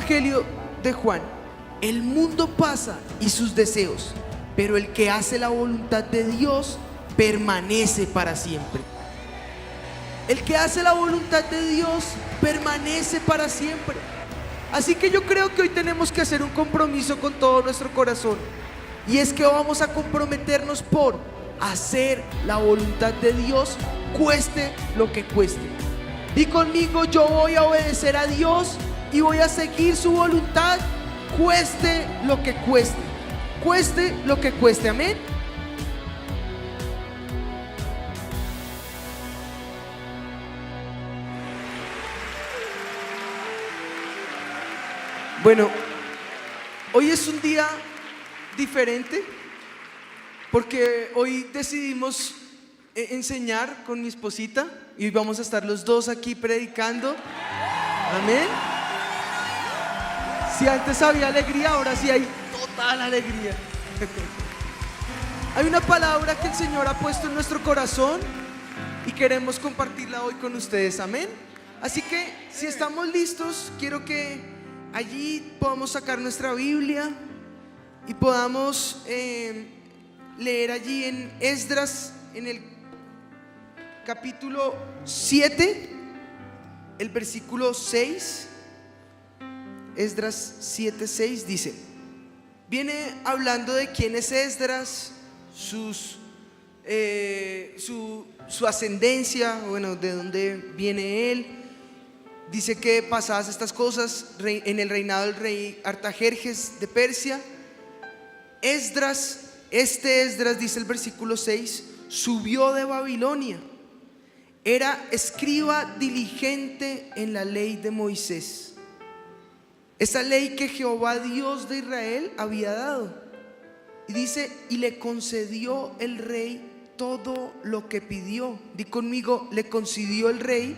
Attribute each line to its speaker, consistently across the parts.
Speaker 1: Evangelio de Juan: el mundo pasa y sus deseos, pero el que hace la voluntad de Dios permanece para siempre. El que hace la voluntad de Dios permanece para siempre. Así que yo creo que hoy tenemos que hacer un compromiso con todo nuestro corazón, y es que vamos a comprometernos por hacer la voluntad de Dios, cueste lo que cueste. Di conmigo: yo voy a obedecer a Dios y voy a seguir su voluntad, cueste lo que cueste. Cueste lo que cueste. Amén. Bueno, hoy es un día diferente porque hoy decidimos enseñar con mi esposita y vamos a estar los dos aquí predicando. Amén. Si antes había alegría, ahora sí hay total alegría. Hay una palabra que el Señor ha puesto en nuestro corazón y queremos compartirla hoy con ustedes. Amén. Así que si estamos listos, quiero que allí podamos sacar nuestra Biblia y podamos leer allí en Esdras, en el capítulo 7, el versículo 6. Esdras 7:6 dice, viene hablando de quién es Esdras, su ascendencia, bueno, de dónde viene él. Dice que pasadas estas cosas en el reinado del rey Artajerjes de Persia, Esdras, dice el versículo 6, subió de Babilonia. Era escriba diligente en la ley de Moisés, esa ley que Jehová Dios de Israel había dado. Y dice, y le concedió el rey todo lo que pidió. Di conmigo, le concedió el rey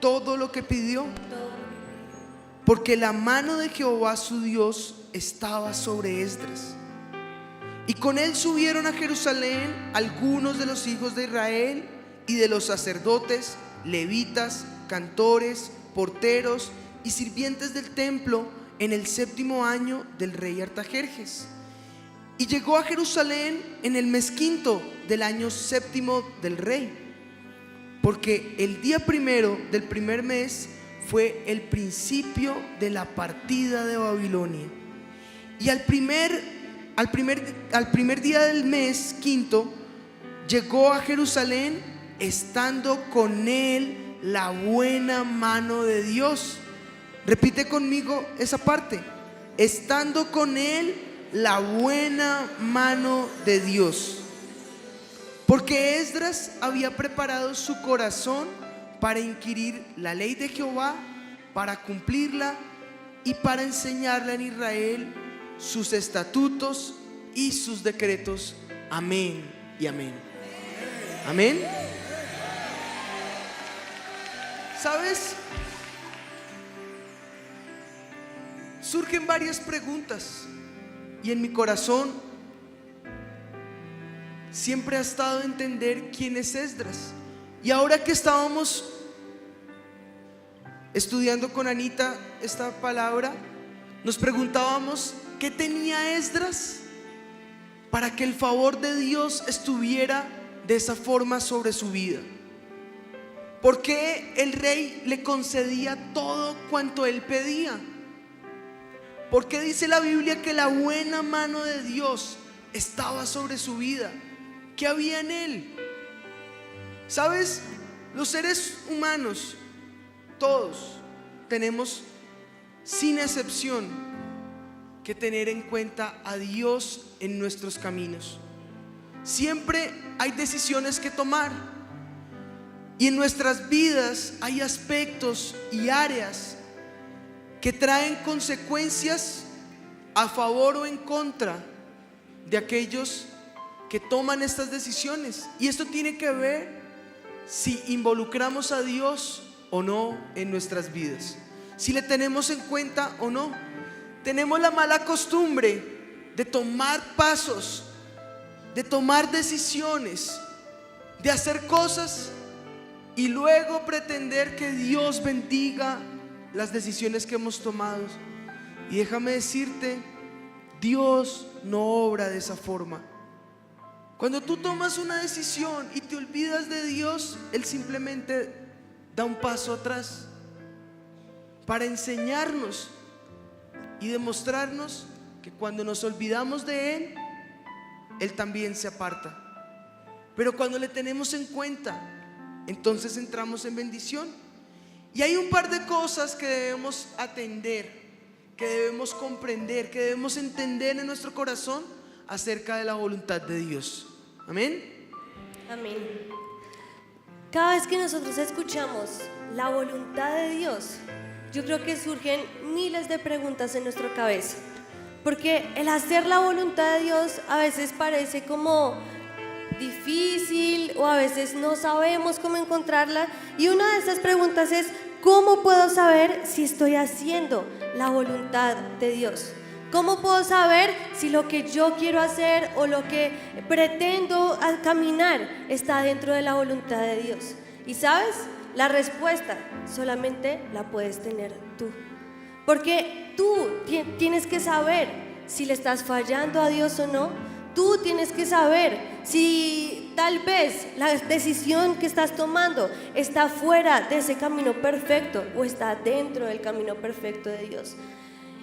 Speaker 1: todo lo que pidió, porque la mano de Jehová su Dios estaba sobre Esdras. Y con él subieron a Jerusalén algunos de los hijos de Israel y de los sacerdotes, levitas, cantores, porteros y sirvientes del templo en el 7º año del rey Artajerjes. Y llegó a Jerusalén en el mes 5 del año 7º del rey, porque el día 1 del primer mes fue el principio de la partida de Babilonia. Y al primer día del mes 5 llegó a Jerusalén, estando con él la buena mano de Dios. Repite conmigo esa parte: estando con él la buena mano de Dios. Porque Esdras había preparado su corazón para inquirir la ley de Jehová, para cumplirla y para enseñarla en Israel sus estatutos y sus decretos. Amén y amén. Amén. ¿Sabes? Surgen varias preguntas y en mi corazón siempre ha estado entender quién es Esdras. Y ahora que estábamos estudiando con Anita esta palabra, nos preguntábamos qué tenía Esdras para que el favor de Dios estuviera de esa forma sobre su vida. ¿Por qué el rey le concedía todo cuanto él pedía? ¿Por qué dice la Biblia que la buena mano de Dios estaba sobre su vida? ¿Qué había en él? ¿Sabes? Los seres humanos, todos, tenemos sin excepción que tener en cuenta a Dios en nuestros caminos. Siempre hay decisiones que tomar, y en nuestras vidas hay aspectos y áreas que traen consecuencias a favor o en contra de aquellos que toman estas decisiones. Y esto tiene que ver si involucramos a Dios o no en nuestras vidas, si le tenemos en cuenta o no. Tenemos la mala costumbre de tomar pasos, de tomar decisiones, de hacer cosas y luego pretender que Dios bendiga las decisiones que hemos tomado. Y déjame decirte, Dios no obra de esa forma. Cuando tú tomas una decisión y te olvidas de Dios, Él simplemente da un paso atrás para enseñarnos y demostrarnos que cuando nos olvidamos de Él, Él también se aparta. Pero cuando le tenemos en cuenta, entonces entramos en bendición. Y hay un par de cosas que debemos atender, que debemos comprender, que debemos entender en nuestro corazón acerca de la voluntad de Dios. Amén.
Speaker 2: Amén. Cada vez que nosotros escuchamos la voluntad de Dios, yo creo que surgen miles de preguntas en nuestra cabeza. Porque el hacer la voluntad de Dios a veces parece como difícil, o a veces no sabemos cómo encontrarla. Y una de esas preguntas es: ¿cómo puedo saber si estoy haciendo la voluntad de Dios? ¿Cómo puedo saber si lo que yo quiero hacer o lo que pretendo caminar está dentro de la voluntad de Dios? Y sabes, la respuesta solamente la puedes tener tú. Porque tú tienes que saber si le estás fallando a Dios o no. Tú tienes que saber si tal vez la decisión que estás tomando está fuera de ese camino perfecto o está dentro del camino perfecto de Dios.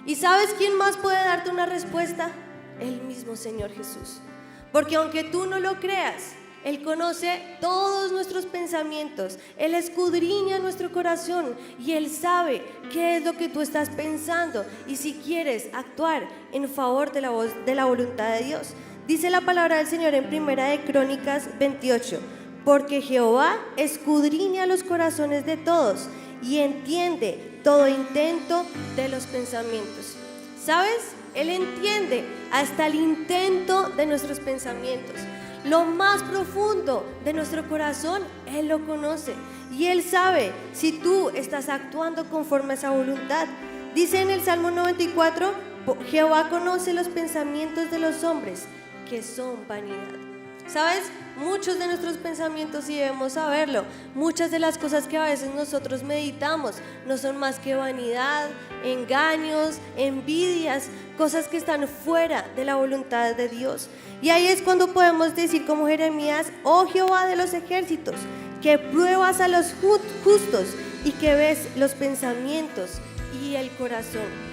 Speaker 2: ¿Y sabes quién más puede darte una respuesta? El mismo Señor Jesús. Porque aunque tú no lo creas, Él conoce todos nuestros pensamientos, Él escudriña nuestro corazón y Él sabe qué es lo que tú estás pensando y si quieres actuar en favor de la voluntad de Dios. Dice la palabra del Señor en Primera de Crónicas 28: porque Jehová escudriña los corazones de todos y entiende todo intento de los pensamientos. ¿Sabes? Él entiende hasta el intento de nuestros pensamientos. Lo más profundo de nuestro corazón, Él lo conoce y Él sabe si tú estás actuando conforme a esa voluntad. Dice en el Salmo 94: Jehová conoce los pensamientos de los hombres, que son vanidad. ¿Sabes? Muchos de nuestros pensamientos, y debemos saberlo, muchas de las cosas que a veces nosotros meditamos no son más que vanidad, engaños, envidias, cosas que están fuera de la voluntad de Dios. Y ahí es cuando podemos decir como Jeremías: oh Jehová de los ejércitos, que pruebas a los justos y que ves los pensamientos y el corazón.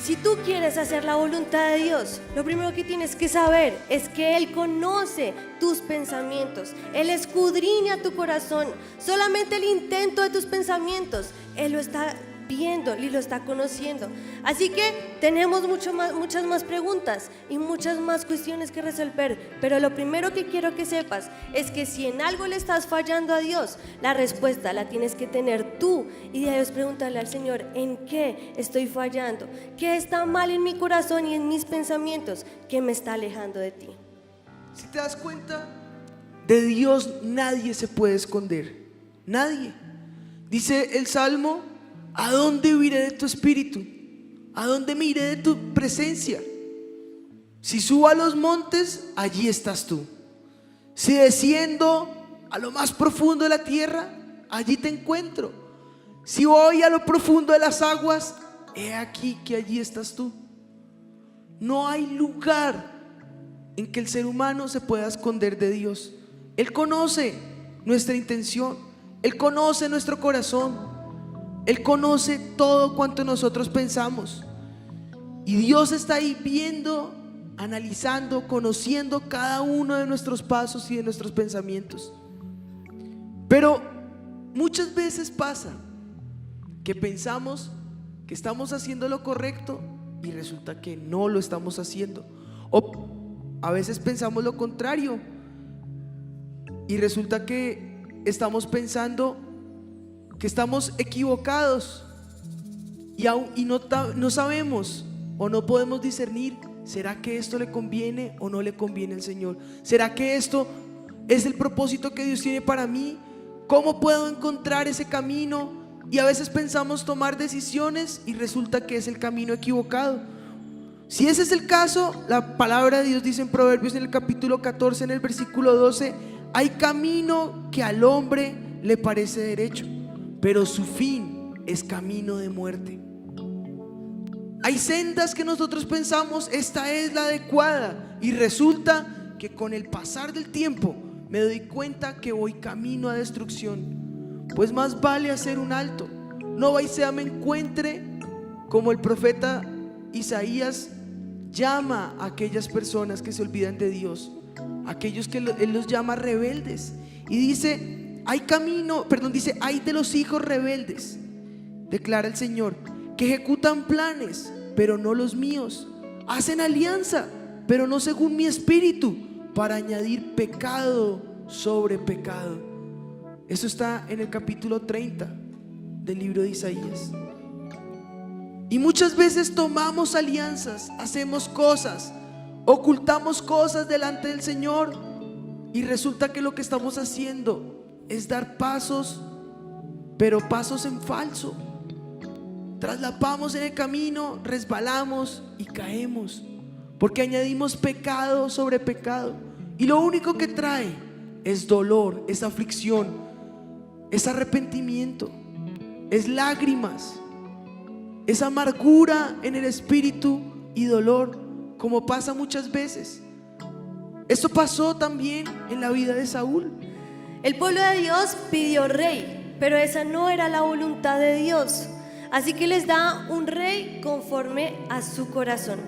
Speaker 2: Si tú quieres hacer la voluntad de Dios, lo primero que tienes que saber es que Él conoce tus pensamientos. Él escudriña tu corazón. Solamente el intento de tus pensamientos, Él lo está viendo y lo está conociendo. Así que tenemos muchas más preguntas y muchas más cuestiones que resolver. Pero lo primero que quiero que sepas es que si en algo le estás fallando a Dios, la respuesta la tienes que tener tú y debes preguntarle al Señor: ¿en qué estoy fallando? ¿Qué está mal en mi corazón y en mis pensamientos que me está alejando de ti?
Speaker 1: Si te das cuenta, de Dios nadie se puede esconder. Nadie. Dice el Salmo: ¿a dónde huiré de tu espíritu? ¿A dónde me iré de tu presencia? Si subo a los montes, allí estás tú. Si desciendo a lo más profundo de la tierra, allí te encuentro. Si voy a lo profundo de las aguas, he aquí que allí estás tú. No hay lugar en que el ser humano se pueda esconder de Dios. Él conoce nuestra intención, Él conoce nuestro corazón, Él conoce todo cuanto nosotros pensamos. Y Dios está ahí viendo, analizando, conociendo cada uno de nuestros pasos y de nuestros pensamientos. Pero muchas veces pasa que pensamos que estamos haciendo lo correcto y resulta que no lo estamos haciendo. O a veces pensamos lo contrario y resulta que estamos pensando que estamos equivocados y no sabemos o no podemos discernir: ¿será que esto le conviene o no le conviene al Señor? ¿Será que esto es el propósito que Dios tiene para mí? ¿Cómo puedo encontrar ese camino? Y a veces pensamos tomar decisiones y resulta que es el camino equivocado. Si ese es el caso, la palabra de Dios dice en Proverbios en el capítulo 14, en el versículo 12: hay camino que al hombre le parece derecho, pero su fin es camino de muerte. Hay sendas que nosotros pensamos esta es la adecuada y resulta que con el pasar del tiempo me doy cuenta que voy camino a destrucción. Pues más vale hacer un alto. No vaya y sea me encuentre como el profeta Isaías llama a aquellas personas que se olvidan de Dios, aquellos que él los llama rebeldes, y dice hay de los hijos rebeldes, declara el Señor, que ejecutan planes pero no los míos, hacen alianza pero no según mi espíritu, para añadir pecado sobre pecado. Eso está en el capítulo 30 del libro de Isaías. Y muchas veces tomamos alianzas, hacemos cosas, ocultamos cosas delante del Señor, y resulta que lo que estamos haciendo es dar pasos, pero pasos en falso. Traslapamos en el camino, resbalamos y caemos, porque añadimos pecado sobre pecado, y lo único que trae es dolor, es aflicción, es arrepentimiento, es lágrimas, es amargura en el espíritu y dolor, como pasa muchas veces. Esto pasó también en la vida de Saúl.
Speaker 2: El pueblo de Dios pidió rey, pero esa no era la voluntad de Dios. Así que les da un rey conforme a su corazón.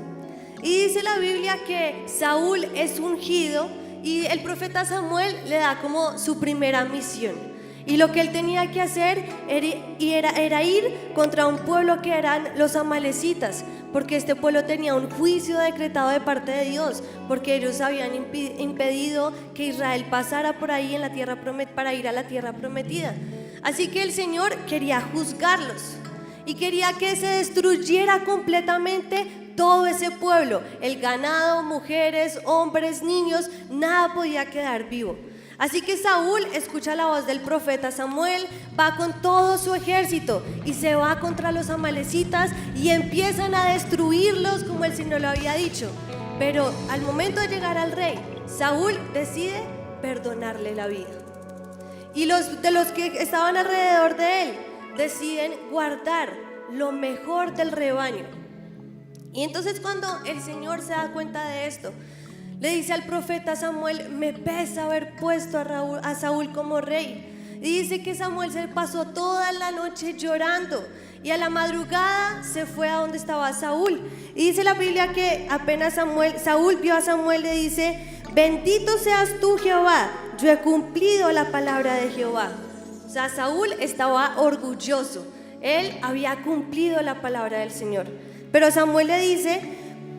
Speaker 2: Y dice la Biblia que Saúl es ungido y el profeta Samuel le da como su primera misión. Y lo que él tenía que hacer era ir contra un pueblo que eran los amalecitas, porque este pueblo tenía un juicio decretado de parte de Dios, porque ellos habían impedido que Israel pasara por ahí en la tierra para ir a la tierra prometida. Así que el Señor quería juzgarlos y quería que se destruyera completamente todo ese pueblo, el ganado, mujeres, hombres, niños, nada podía quedar vivo. Así que Saúl escucha la voz del profeta Samuel, va con todo su ejército y se va contra los amalecitas y empiezan a destruirlos como el Señor lo había dicho. Pero al momento de llegar al rey, Saúl decide perdonarle la vida. Y los que estaban alrededor de él deciden guardar lo mejor del rebaño. Y entonces cuando el Señor se da cuenta de esto, le dice al profeta Samuel: me pesa haber puesto a Saúl como rey. Y dice que Samuel se pasó toda la noche llorando y a la madrugada se fue a donde estaba Saúl. Y dice la Biblia que apenas Saúl vio a Samuel, le dice: bendito seas tú, Jehová, yo he cumplido la palabra de Jehová. O sea, Saúl estaba orgulloso, él había cumplido la palabra del Señor. Pero Samuel le dice: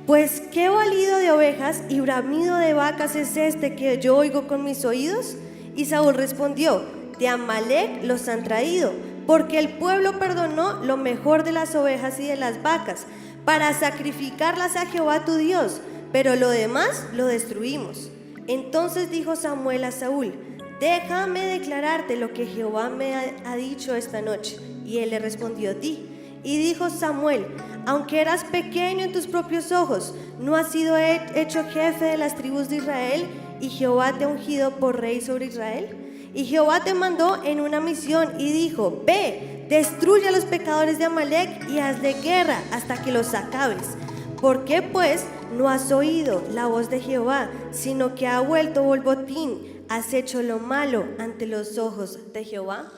Speaker 2: pues qué balido de ovejas y bramido de vacas es este que yo oigo con mis oídos. Y Saúl respondió: de Amalec los han traído, porque el pueblo perdonó lo mejor de las ovejas y de las vacas, para sacrificarlas a Jehová tu Dios, pero lo demás lo destruimos. Entonces dijo Samuel a Saúl: déjame declararte lo que Jehová me ha dicho esta noche. Y él le respondió: di. Y dijo Samuel: aunque eras pequeño en tus propios ojos, ¿no has sido hecho jefe de las tribus de Israel? Y Jehová te ha ungido por rey sobre Israel. Y Jehová te mandó en una misión y dijo: ve, destruye a los pecadores de Amalec y hazle guerra hasta que los acabes. ¿Por qué pues no has oído la voz de Jehová, sino que ha vuelto borbotín? ¿Has hecho lo malo ante los ojos de Jehová?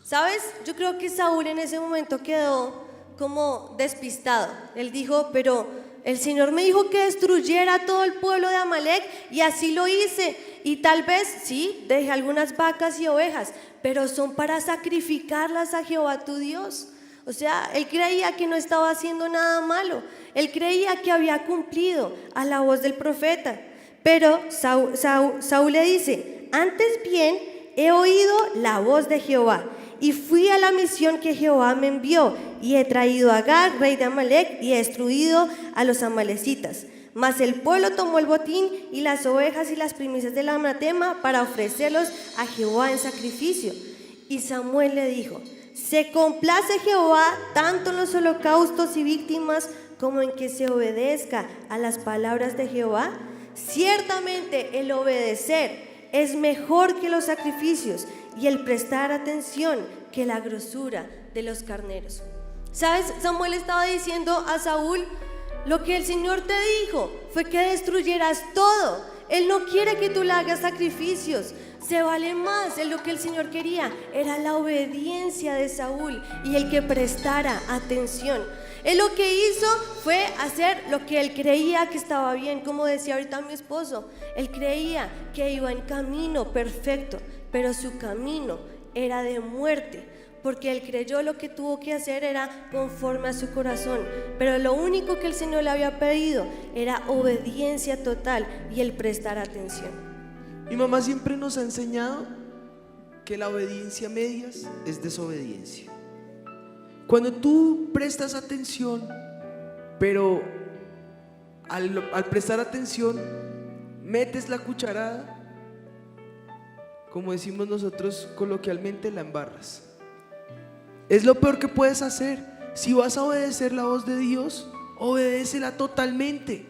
Speaker 2: ¿Sabes? Yo creo que Saúl en ese momento quedó como despistado. Él dijo: pero el Señor me dijo que destruyera a todo el pueblo de Amalec y así lo hice. Y tal vez sí, dejé algunas vacas y ovejas, pero son para sacrificarlas a Jehová tu Dios. O sea, él creía que no estaba haciendo nada malo. Él creía que había cumplido a la voz del profeta. Pero Saúl le dice: antes bien he oído la voz de Jehová y fui a la misión que Jehová me envió, y he traído a Agag, rey de Amalec, y he destruido a los amalecitas. Mas el pueblo tomó el botín y las ovejas y las primicias del anatema para ofrecerlos a Jehová en sacrificio. Y Samuel le dijo: ¿se complace Jehová tanto en los holocaustos y víctimas como en que se obedezca a las palabras de Jehová? Ciertamente el obedecer es mejor que los sacrificios, y el prestar atención que la grosura de los carneros. ¿Sabes? Samuel estaba diciendo a Saúl: lo que el Señor te dijo fue que destruyeras todo. Él no quiere que tú le hagas sacrificios. Se vale más. En lo que el Señor quería era la obediencia de Saúl y el que prestara atención. Él lo que hizo fue hacer lo que él creía que estaba bien. Como decía ahorita mi esposo, él creía que iba en camino perfecto, pero su camino era de muerte, porque él creyó lo que tuvo que hacer era conforme a su corazón. Pero lo único que el Señor le había pedido era obediencia total y el prestar atención.
Speaker 1: Mi mamá siempre nos ha enseñado que la obediencia a medias es desobediencia. Cuando tú prestas atención, pero al prestar atención metes la cucharada, como decimos nosotros coloquialmente, la embarras. Es lo peor que puedes hacer. Si vas a obedecer la voz de Dios, obedécela totalmente.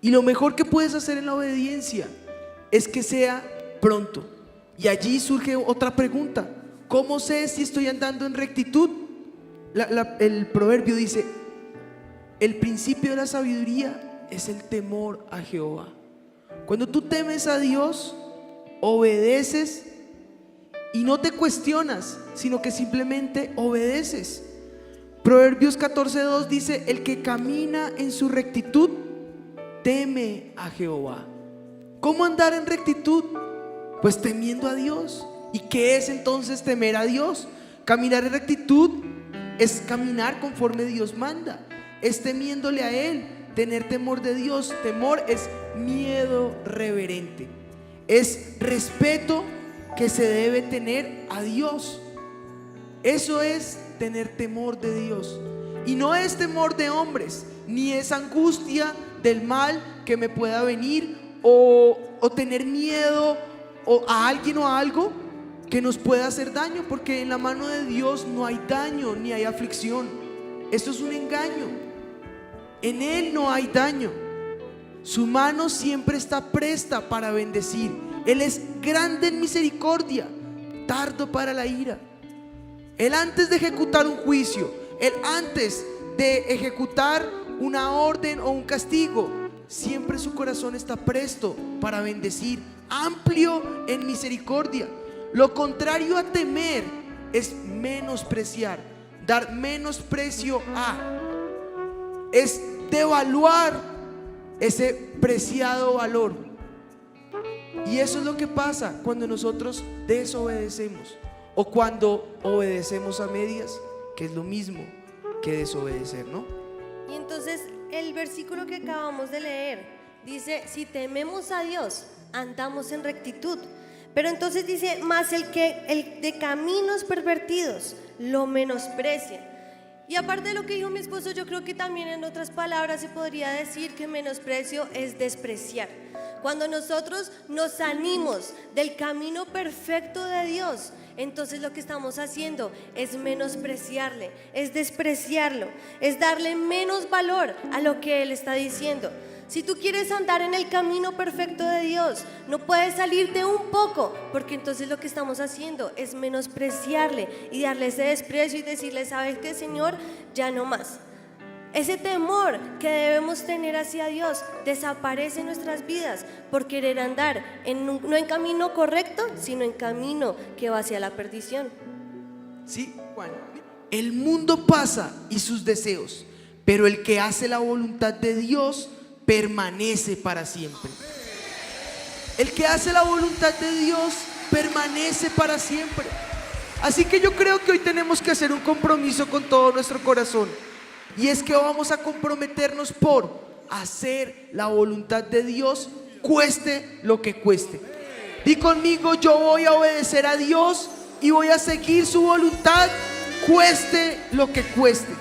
Speaker 1: Y lo mejor que puedes hacer en la obediencia es que sea pronto. Y allí surge otra pregunta: ¿cómo sé si estoy andando en rectitud? El proverbio dice: el principio de la sabiduría es el temor a Jehová. Cuando tú temes a Dios, obedeces y no te cuestionas, sino que simplemente obedeces. Proverbios 14:2 dice: el que camina en su rectitud teme a Jehová. ¿Cómo andar en rectitud? Pues temiendo a Dios. ¿Y qué es entonces temer a Dios? Caminar en rectitud es caminar conforme Dios manda, es temiéndole a Él, tener temor de Dios. Temor es miedo reverente, es respeto que se debe tener a Dios. Eso es tener temor de Dios. Y no es temor de hombres, ni es angustia del mal que me pueda venir, o tener miedo a alguien o a algo que nos pueda hacer daño, porque en la mano de Dios no hay daño ni hay aflicción. Esto es un engaño. En Él no hay daño. Su mano siempre está presta para bendecir. Él es grande en misericordia, tardo para la ira. Él antes de ejecutar un juicio, Él antes de ejecutar una orden o un castigo, siempre su corazón está presto para bendecir, amplio en misericordia. Lo contrario a temer es menospreciar, dar menosprecio a, es devaluar ese preciado valor. Y eso es lo que pasa cuando nosotros desobedecemos, o cuando obedecemos a medias, que es lo mismo que desobedecer, ¿no?
Speaker 2: Y entonces el versículo que acabamos de leer dice: si tememos a Dios, andamos en rectitud. Pero entonces dice: más el de caminos pervertidos lo menosprecia. Y aparte de lo que dijo mi esposo, yo creo que también en otras palabras se podría decir que menosprecio es despreciar. Cuando nosotros nos salimos del camino perfecto de Dios, entonces lo que estamos haciendo es menospreciarle, es despreciarlo, es darle menos valor a lo que Él está diciendo. Si tú quieres andar en el camino perfecto de Dios, no puedes salirte un poco, porque entonces lo que estamos haciendo es menospreciarle y darle ese desprecio y decirle: ¿sabes qué, Señor? Ya no más. Ese temor que debemos tener hacia Dios desaparece en nuestras vidas por querer andar no en camino correcto, sino en camino que va hacia la perdición.
Speaker 1: Sí, Juan. El mundo pasa y sus deseos, pero el que hace la voluntad de Dios permanece para siempre. El que hace la voluntad de Dios permanece para siempre. Así que yo creo que hoy tenemos que hacer un compromiso con todo nuestro corazón, y es que vamos a comprometernos por hacer la voluntad de Dios, cueste lo que cueste. Di conmigo: yo voy a obedecer a Dios y voy a seguir su voluntad, cueste lo que cueste.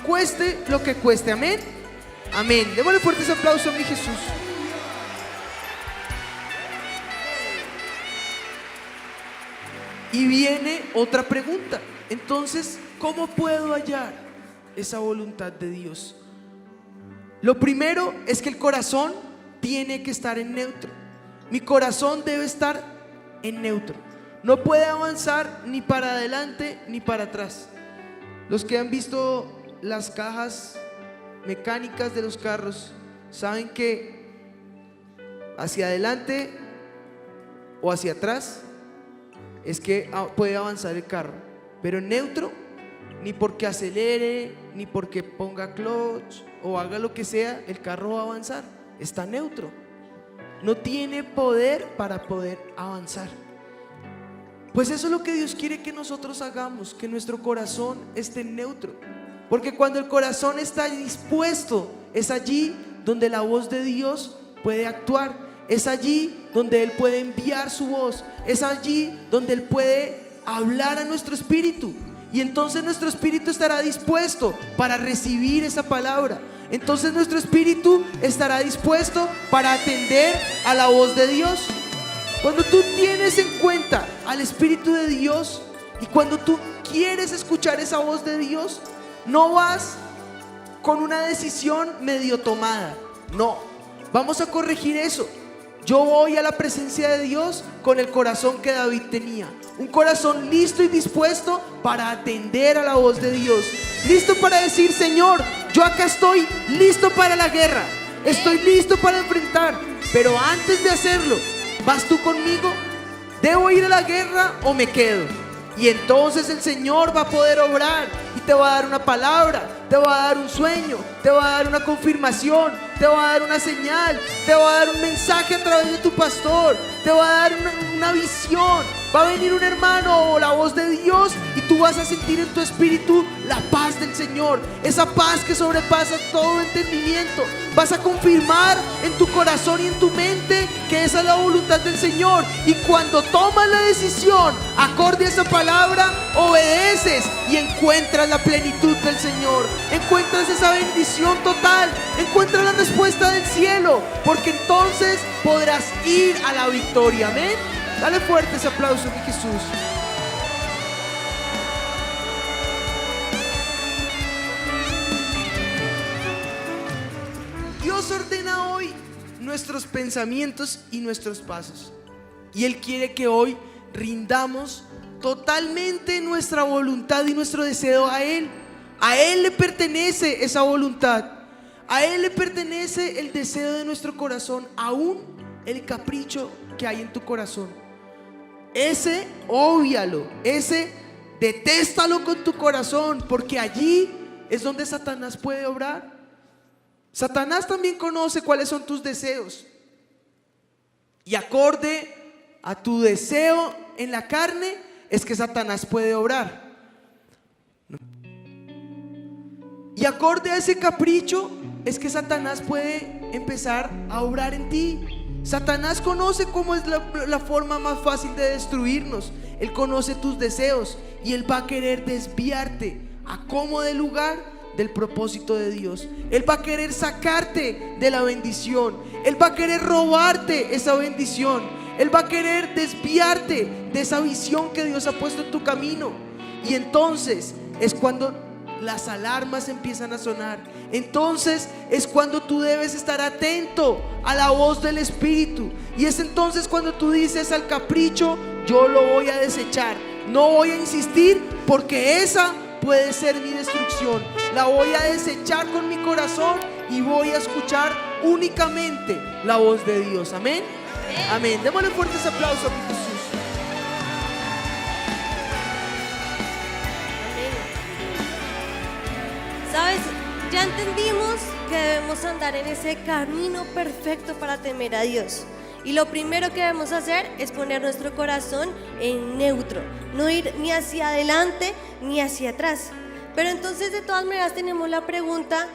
Speaker 1: Cueste lo que cueste. Amén. Amén. Démosle fuertes aplausos a mi Jesús. Y viene otra pregunta. Entonces, ¿cómo puedo hallar esa voluntad de Dios? Lo primero es que el corazón tiene que estar en neutro. Mi corazón debe estar en neutro. No puede avanzar ni para adelante ni para atrás. Los que han visto las cajas mecánicas de los carros saben que hacia adelante o hacia atrás es que puede avanzar el carro, pero en neutro, ni porque acelere, ni porque ponga clutch o haga lo que sea, el carro va a avanzar. Está neutro, no tiene poder para poder avanzar. Pues eso es lo que Dios quiere que nosotros hagamos, que nuestro corazón esté neutro, porque cuando el corazón está dispuesto, es allí donde la voz de Dios puede actuar, es allí donde Él puede enviar su voz, es allí donde Él puede hablar a nuestro espíritu, y entonces nuestro espíritu estará dispuesto para recibir esa palabra. Entonces nuestro espíritu estará dispuesto para atender a la voz de Dios. Cuando tú tienes en cuenta al Espíritu de Dios y cuando tú quieres escuchar esa voz de Dios, no vas con una decisión medio tomada. No, vamos a corregir eso. Yo voy a la presencia de Dios con el corazón que David tenía, un corazón listo y dispuesto para atender a la voz de Dios, listo para decir: Señor, yo acá estoy listo para la guerra, estoy listo para enfrentar, pero antes de hacerlo, ¿vas tú conmigo? ¿Debo ir a la guerra o me quedo? Y entonces el Señor va a poder obrar y te va a dar una palabra, te va a dar un sueño, te va a dar una confirmación, te va a dar una señal, te va a dar un mensaje a través de tu pastor, te va a dar una visión. Va a venir un hermano o la voz de Dios y tú vas a sentir en tu espíritu la paz del Señor, esa paz que sobrepasa todo entendimiento. Vas a confirmar en tu corazón y en tu mente que esa es la voluntad del Señor, y cuando tomas la decisión acorde a esa palabra, obedeces y encuentras la plenitud del Señor, encuentras esa bendición total, encuentras la respuesta del cielo, porque entonces podrás ir a la victoria. Amén. Dale fuerte ese aplauso a Jesús. Dios ordena hoy nuestros pensamientos y nuestros pasos, y Él quiere que hoy rindamos totalmente nuestra voluntad y nuestro deseo a Él. A Él le pertenece esa voluntad, a Él le pertenece el deseo de nuestro corazón, aún el capricho que hay en tu corazón. Ese óbvialo, ese detéstalo con tu corazón, porque allí es donde Satanás puede obrar. Satanás también conoce cuáles son tus deseos, y acorde a tu deseo en la carne es que Satanás puede obrar, y acorde a ese capricho es que Satanás puede empezar a obrar en ti. Satanás conoce cómo es la forma más fácil de destruirnos. Él conoce tus deseos y Él va a querer desviarte a como de lugar del propósito de Dios. Él va a querer sacarte de la bendición. Él va a querer robarte esa bendición. Él va a querer desviarte de esa visión que Dios ha puesto en tu camino. Y entonces es cuando las alarmas empiezan a sonar. Entonces es cuando tú debes estar atento a la voz del Espíritu, y es entonces cuando tú dices al capricho: yo lo voy a desechar, no voy a insistir, porque esa puede ser mi destrucción. La voy a desechar con mi corazón y voy a escuchar únicamente la voz de Dios. Amén. Amén. Démosle fuertes aplausos a Jesús.
Speaker 2: ¿Sabes? Ya entendimos que debemos andar en ese camino perfecto para temer a Dios. Y lo primero que debemos hacer es poner nuestro corazón en neutro, no ir ni hacia adelante ni hacia atrás. Pero entonces, de todas maneras, tenemos la pregunta: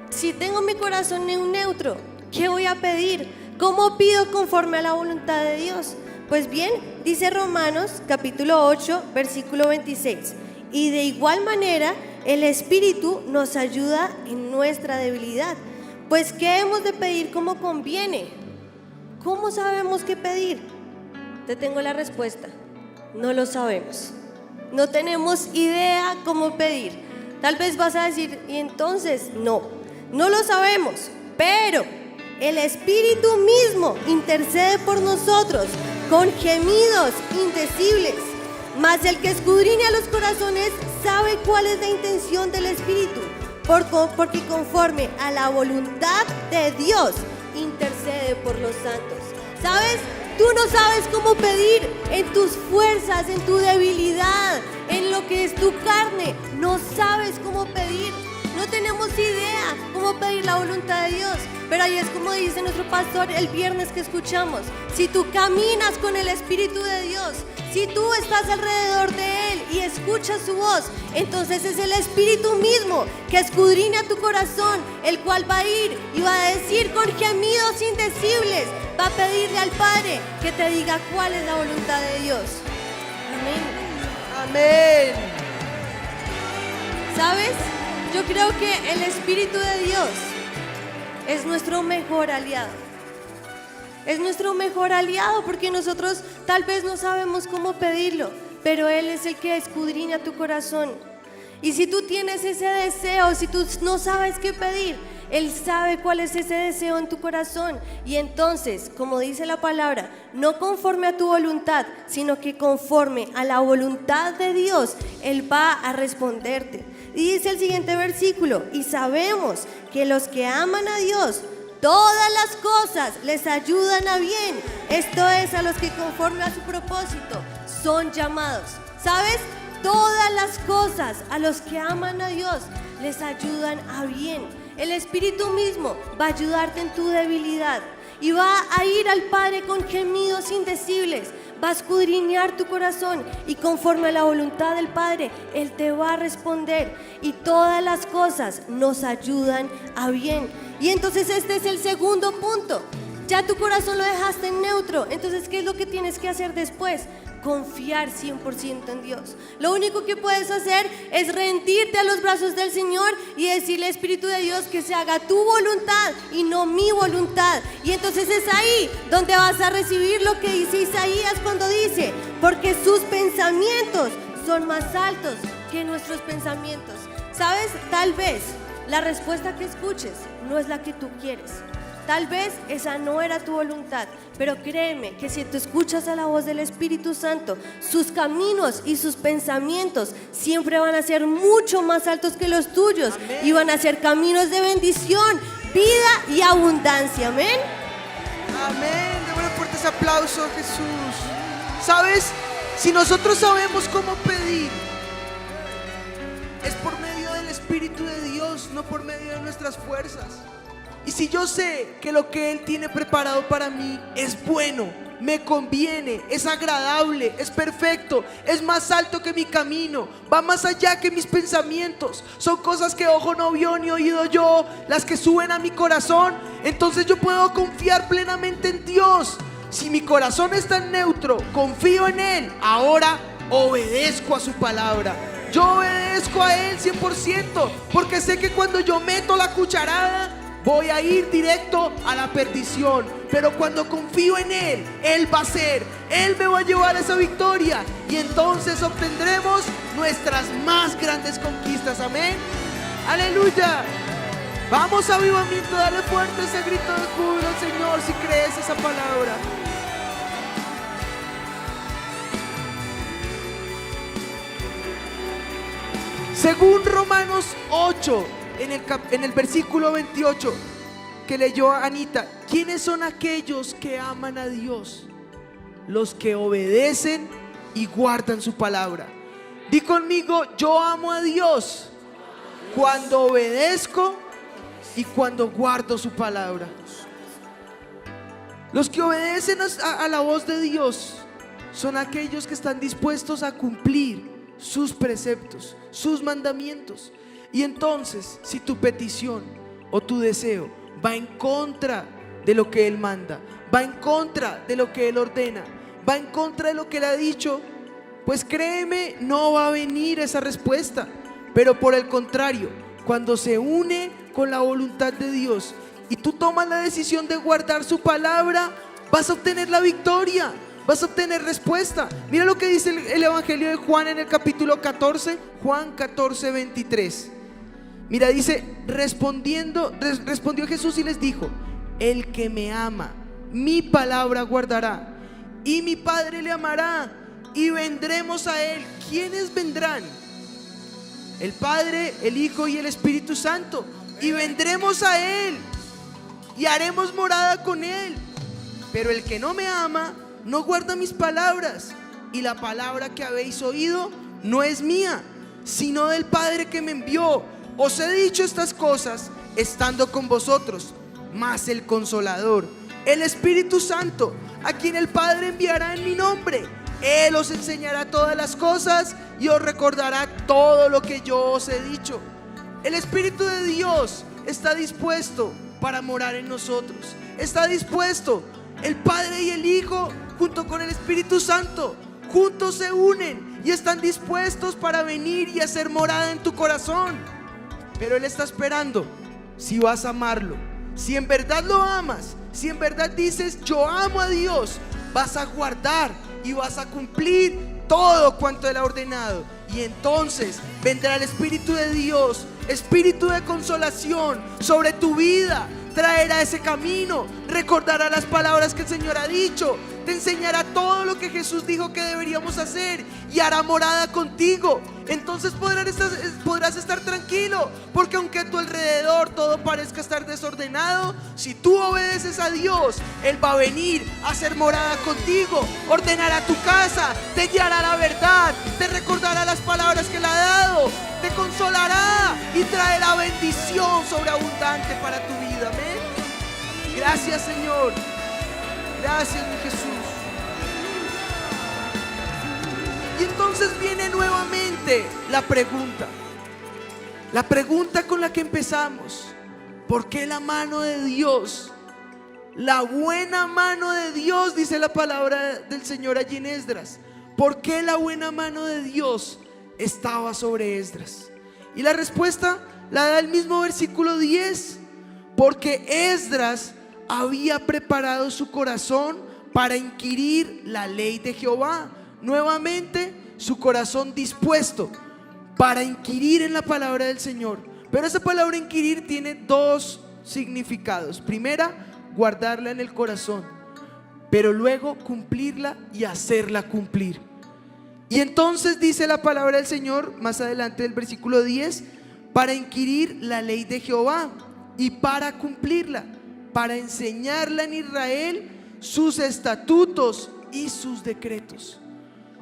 Speaker 2: si tengo mi corazón en neutro, ¿qué voy a pedir? ¿Cómo pido conforme a la voluntad de Dios? Pues bien, dice Romanos capítulo 8, versículo 26: y de igual manera el Espíritu nos ayuda en nuestra debilidad. Pues ¿qué hemos de pedir como conviene? ¿Cómo sabemos qué pedir? Te tengo la respuesta: no lo sabemos. No tenemos idea cómo pedir. Tal vez vas a decir: y entonces no lo sabemos, pero el Espíritu mismo intercede por nosotros con gemidos indecibles. Mas el que escudriña los corazones sabe cuál es la intención del Espíritu, porque conforme a la voluntad de Dios intercede por los santos. ¿Sabes? Tú no sabes cómo pedir en tus fuerzas, en tu debilidad, en lo que es tu carne. No sabes cómo pedir. No tenemos idea cómo pedir la voluntad de Dios. Pero ahí es como dice nuestro pastor el viernes que escuchamos. Si tú caminas con el Espíritu de Dios, si tú estás alrededor de Él y escuchas su voz, entonces es el Espíritu mismo que escudriña tu corazón, el cual va a ir y va a decir con gemidos indecibles, va a pedirle al Padre que te diga cuál es la voluntad de Dios. Amén.
Speaker 1: Amén.
Speaker 2: ¿Sabes? Yo creo que el Espíritu de Dios es nuestro mejor aliado. Es nuestro mejor aliado porque nosotros tal vez no sabemos cómo pedirlo, pero Él es el que escudriña tu corazón. Y si tú tienes ese deseo, si tú no sabes qué pedir, Él sabe cuál es ese deseo en tu corazón. Y entonces, como dice la palabra, no conforme a tu voluntad, sino que conforme a la voluntad de Dios, Él va a responderte. Y dice el siguiente versículo: y sabemos que los que aman a Dios, todas las cosas les ayudan a bien. Esto es, a los que conforme a su propósito son llamados. ¿Sabes? Todas las cosas a los que aman a Dios les ayudan a bien. El Espíritu mismo va a ayudarte en tu debilidad y va a ir al Padre con gemidos indecibles. Va a escudriñar tu corazón y conforme a la voluntad del Padre, Él te va a responder. Y todas las cosas nos ayudan a bien. Y entonces este es el segundo punto. Ya tu corazón lo dejaste en neutro. Entonces, ¿qué es lo que tienes que hacer después? Confiar 100% en Dios. Lo único que puedes hacer es rendirte a los brazos del Señor y decirle, Espíritu de Dios, que se haga tu voluntad y no mi voluntad. Y entonces es ahí donde vas a recibir lo que dice Isaías cuando dice: porque sus pensamientos son más altos que nuestros pensamientos. ¿Sabes? Tal vez la respuesta que escuches no es la que tú quieres. Tal vez esa no era tu voluntad, pero créeme que si tú escuchas a la voz del Espíritu Santo, sus caminos y sus pensamientos siempre van a ser mucho más altos que los tuyos. Amén. Y van a ser caminos de bendición, vida y abundancia. Amén.
Speaker 1: Amén. Démosle fuertes aplausos a Jesús. ¿Sabes? Si nosotros sabemos cómo pedir, es por medio del Espíritu de Dios, no por medio de nuestras fuerzas. Y si yo sé que lo que Él tiene preparado para mí es bueno, me conviene, es agradable, es perfecto, es más alto que mi camino, va más allá que mis pensamientos, son cosas que ojo no vio ni oído yo, las que suben a mi corazón, entonces yo puedo confiar plenamente en Dios. Si mi corazón está en neutro, confío en Él, ahora obedezco a su palabra. Yo obedezco a Él 100%, porque sé que cuando yo meto la cucharada voy a ir directo a la perdición. Pero cuando confío en Él, Él va a hacer, Él me va a llevar a esa victoria. Y entonces obtendremos nuestras más grandes conquistas. Amén. Aleluya. Vamos a avivamiento, dale fuerte ese grito de júbilo al Señor si crees esa palabra. Según Romanos 8, en el versículo 28 que leyó Anita, ¿quiénes son aquellos que aman a Dios? Los que obedecen y guardan su palabra. Di conmigo: yo amo a Dios cuando obedezco y cuando guardo su palabra. Los que obedecen a la voz de Dios son aquellos que están dispuestos a cumplir sus preceptos, sus mandamientos. Y entonces, si tu petición o tu deseo va en contra de lo que Él manda, va en contra de lo que Él ordena, va en contra de lo que Él ha dicho, pues créeme, no va a venir esa respuesta. Pero por el contrario, cuando se une con la voluntad de Dios y tú tomas la decisión de guardar su palabra, vas a obtener la victoria, vas a obtener respuesta. Mira lo que dice el Evangelio de Juan en el capítulo 14, Juan 14, 23. Mira, dice: respondió Jesús y les dijo: el que me ama, mi palabra guardará, y mi Padre le amará, y vendremos a Él. ¿Quiénes vendrán? El Padre, el Hijo y el Espíritu Santo. Y vendremos a Él y haremos morada con Él. Pero el que no me ama no guarda mis palabras, y la palabra que habéis oído no es mía, sino del Padre que me envió. Os he dicho estas cosas estando con vosotros. Mas el Consolador, el Espíritu Santo, a quien el Padre enviará en mi nombre, Él os enseñará todas las cosas y os recordará todo lo que yo os he dicho. El Espíritu de Dios está dispuesto para morar en nosotros. Está dispuesto. El Padre y el Hijo, junto con el Espíritu Santo, juntos se unen y están dispuestos para venir y hacer morada en tu corazón. Pero Él está esperando si vas a amarlo. Si en verdad lo amas, si en verdad dices yo amo a Dios, vas a guardar y vas a cumplir todo cuanto Él ha ordenado. Y entonces vendrá el Espíritu de Dios, Espíritu de consolación sobre tu vida. Traerá ese camino, recordará las palabras que el Señor ha dicho, te enseñará todo lo que Jesús dijo que deberíamos hacer y hará morada contigo. Entonces podrás estar tranquilo, porque aunque a tu alrededor todo parezca estar desordenado, si tú obedeces a Dios, Él va a venir a hacer morada contigo, ordenará tu casa, te guiará a la verdad, te recordará las palabras que Él ha dado, te consolará y traerá bendición sobreabundante para tu vida. Amén. Gracias, Señor. Gracias, mi Jesús. Y entonces viene nuevamente la pregunta con la que empezamos: ¿por qué la mano de Dios, la buena mano de Dios, dice la palabra del Señor allí en Esdras, por qué la buena mano de Dios estaba sobre Esdras? Y la respuesta la da el mismo versículo 10: porque Esdras había preparado su corazón para inquirir la ley de Jehová. Nuevamente, su corazón dispuesto para inquirir en la palabra del Señor. Pero esa palabra inquirir tiene dos significados. Primera, guardarla en el corazón, pero luego cumplirla y hacerla cumplir. Y entonces dice la palabra del Señor más adelante del versículo 10: para inquirir la ley de Jehová y para cumplirla, para enseñarla en Israel sus estatutos y sus decretos.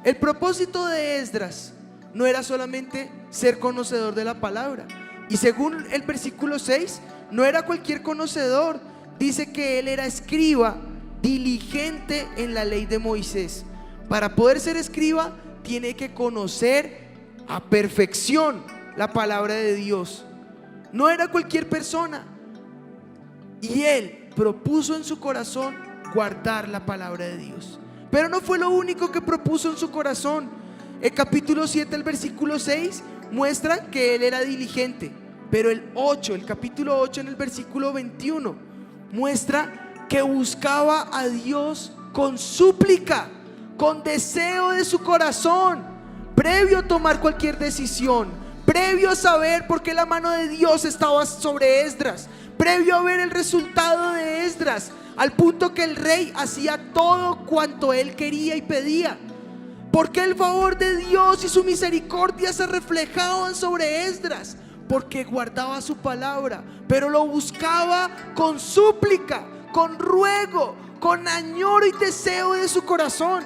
Speaker 1: El propósito de Esdras no era solamente ser conocedor de la palabra. Y según el versículo 6, no era cualquier conocedor. Dice que él era escriba diligente en la ley de Moisés. Para poder ser escriba tiene que conocer a perfección la palabra de Dios. No era cualquier persona. Y él propuso en su corazón guardar la palabra de Dios. Pero no fue lo único que propuso en su corazón. El capítulo 7, el versículo 6 muestra que él era diligente. Pero el capítulo 8 en el versículo 21 muestra que buscaba a Dios con súplica, con deseo de su corazón, previo a tomar cualquier decisión, previo a saber por qué la mano de Dios estaba sobre Esdras, previo a ver el resultado de Esdras, al punto que el rey hacía todo cuanto él quería y pedía. Porque el favor de Dios y su misericordia se reflejaban sobre Esdras, porque guardaba su palabra, pero lo buscaba con súplica, con ruego, con añoro y deseo de su corazón.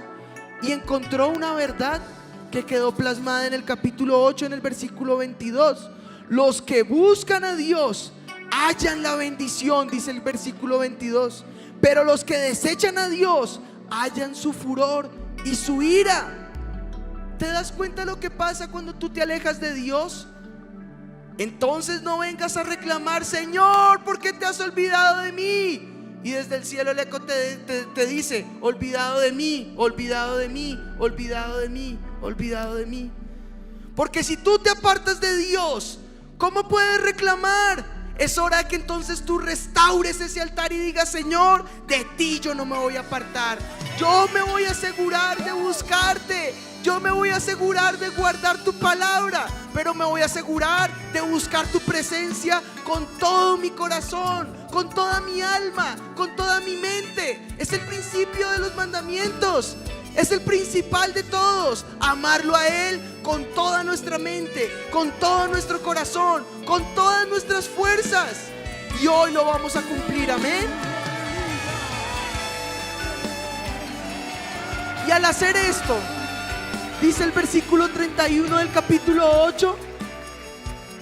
Speaker 1: Y encontró una verdad que quedó plasmada en el capítulo 8, en el versículo 22. Los que buscan a Dios hallan la bendición, dice el versículo 22. Pero los que desechan a Dios hallan su furor y su ira. ¿Te das cuenta lo que pasa cuando tú te alejas de Dios? Entonces no vengas a reclamar: Señor, ¿por qué te has olvidado de mí? Y desde el cielo el eco te dice: olvidado de mí, olvidado de mí, olvidado de mí, olvidado de mí. Porque si tú te apartas de Dios, ¿cómo puedes reclamar? Es hora que entonces tú restaures ese altar y digas: Señor, de ti yo no me voy a apartar. Yo me voy a asegurar de buscarte. Yo me voy a asegurar de guardar tu palabra, pero me voy a asegurar de buscar tu presencia con todo mi corazón, con toda mi alma, con toda mi mente. Es el principio de los mandamientos. Es el principal de todos, amarlo a Él con toda nuestra mente, con todo nuestro corazón, con todas nuestras fuerzas. Y hoy lo vamos a cumplir, amén. Y al hacer esto, dice el versículo 31 del capítulo 8,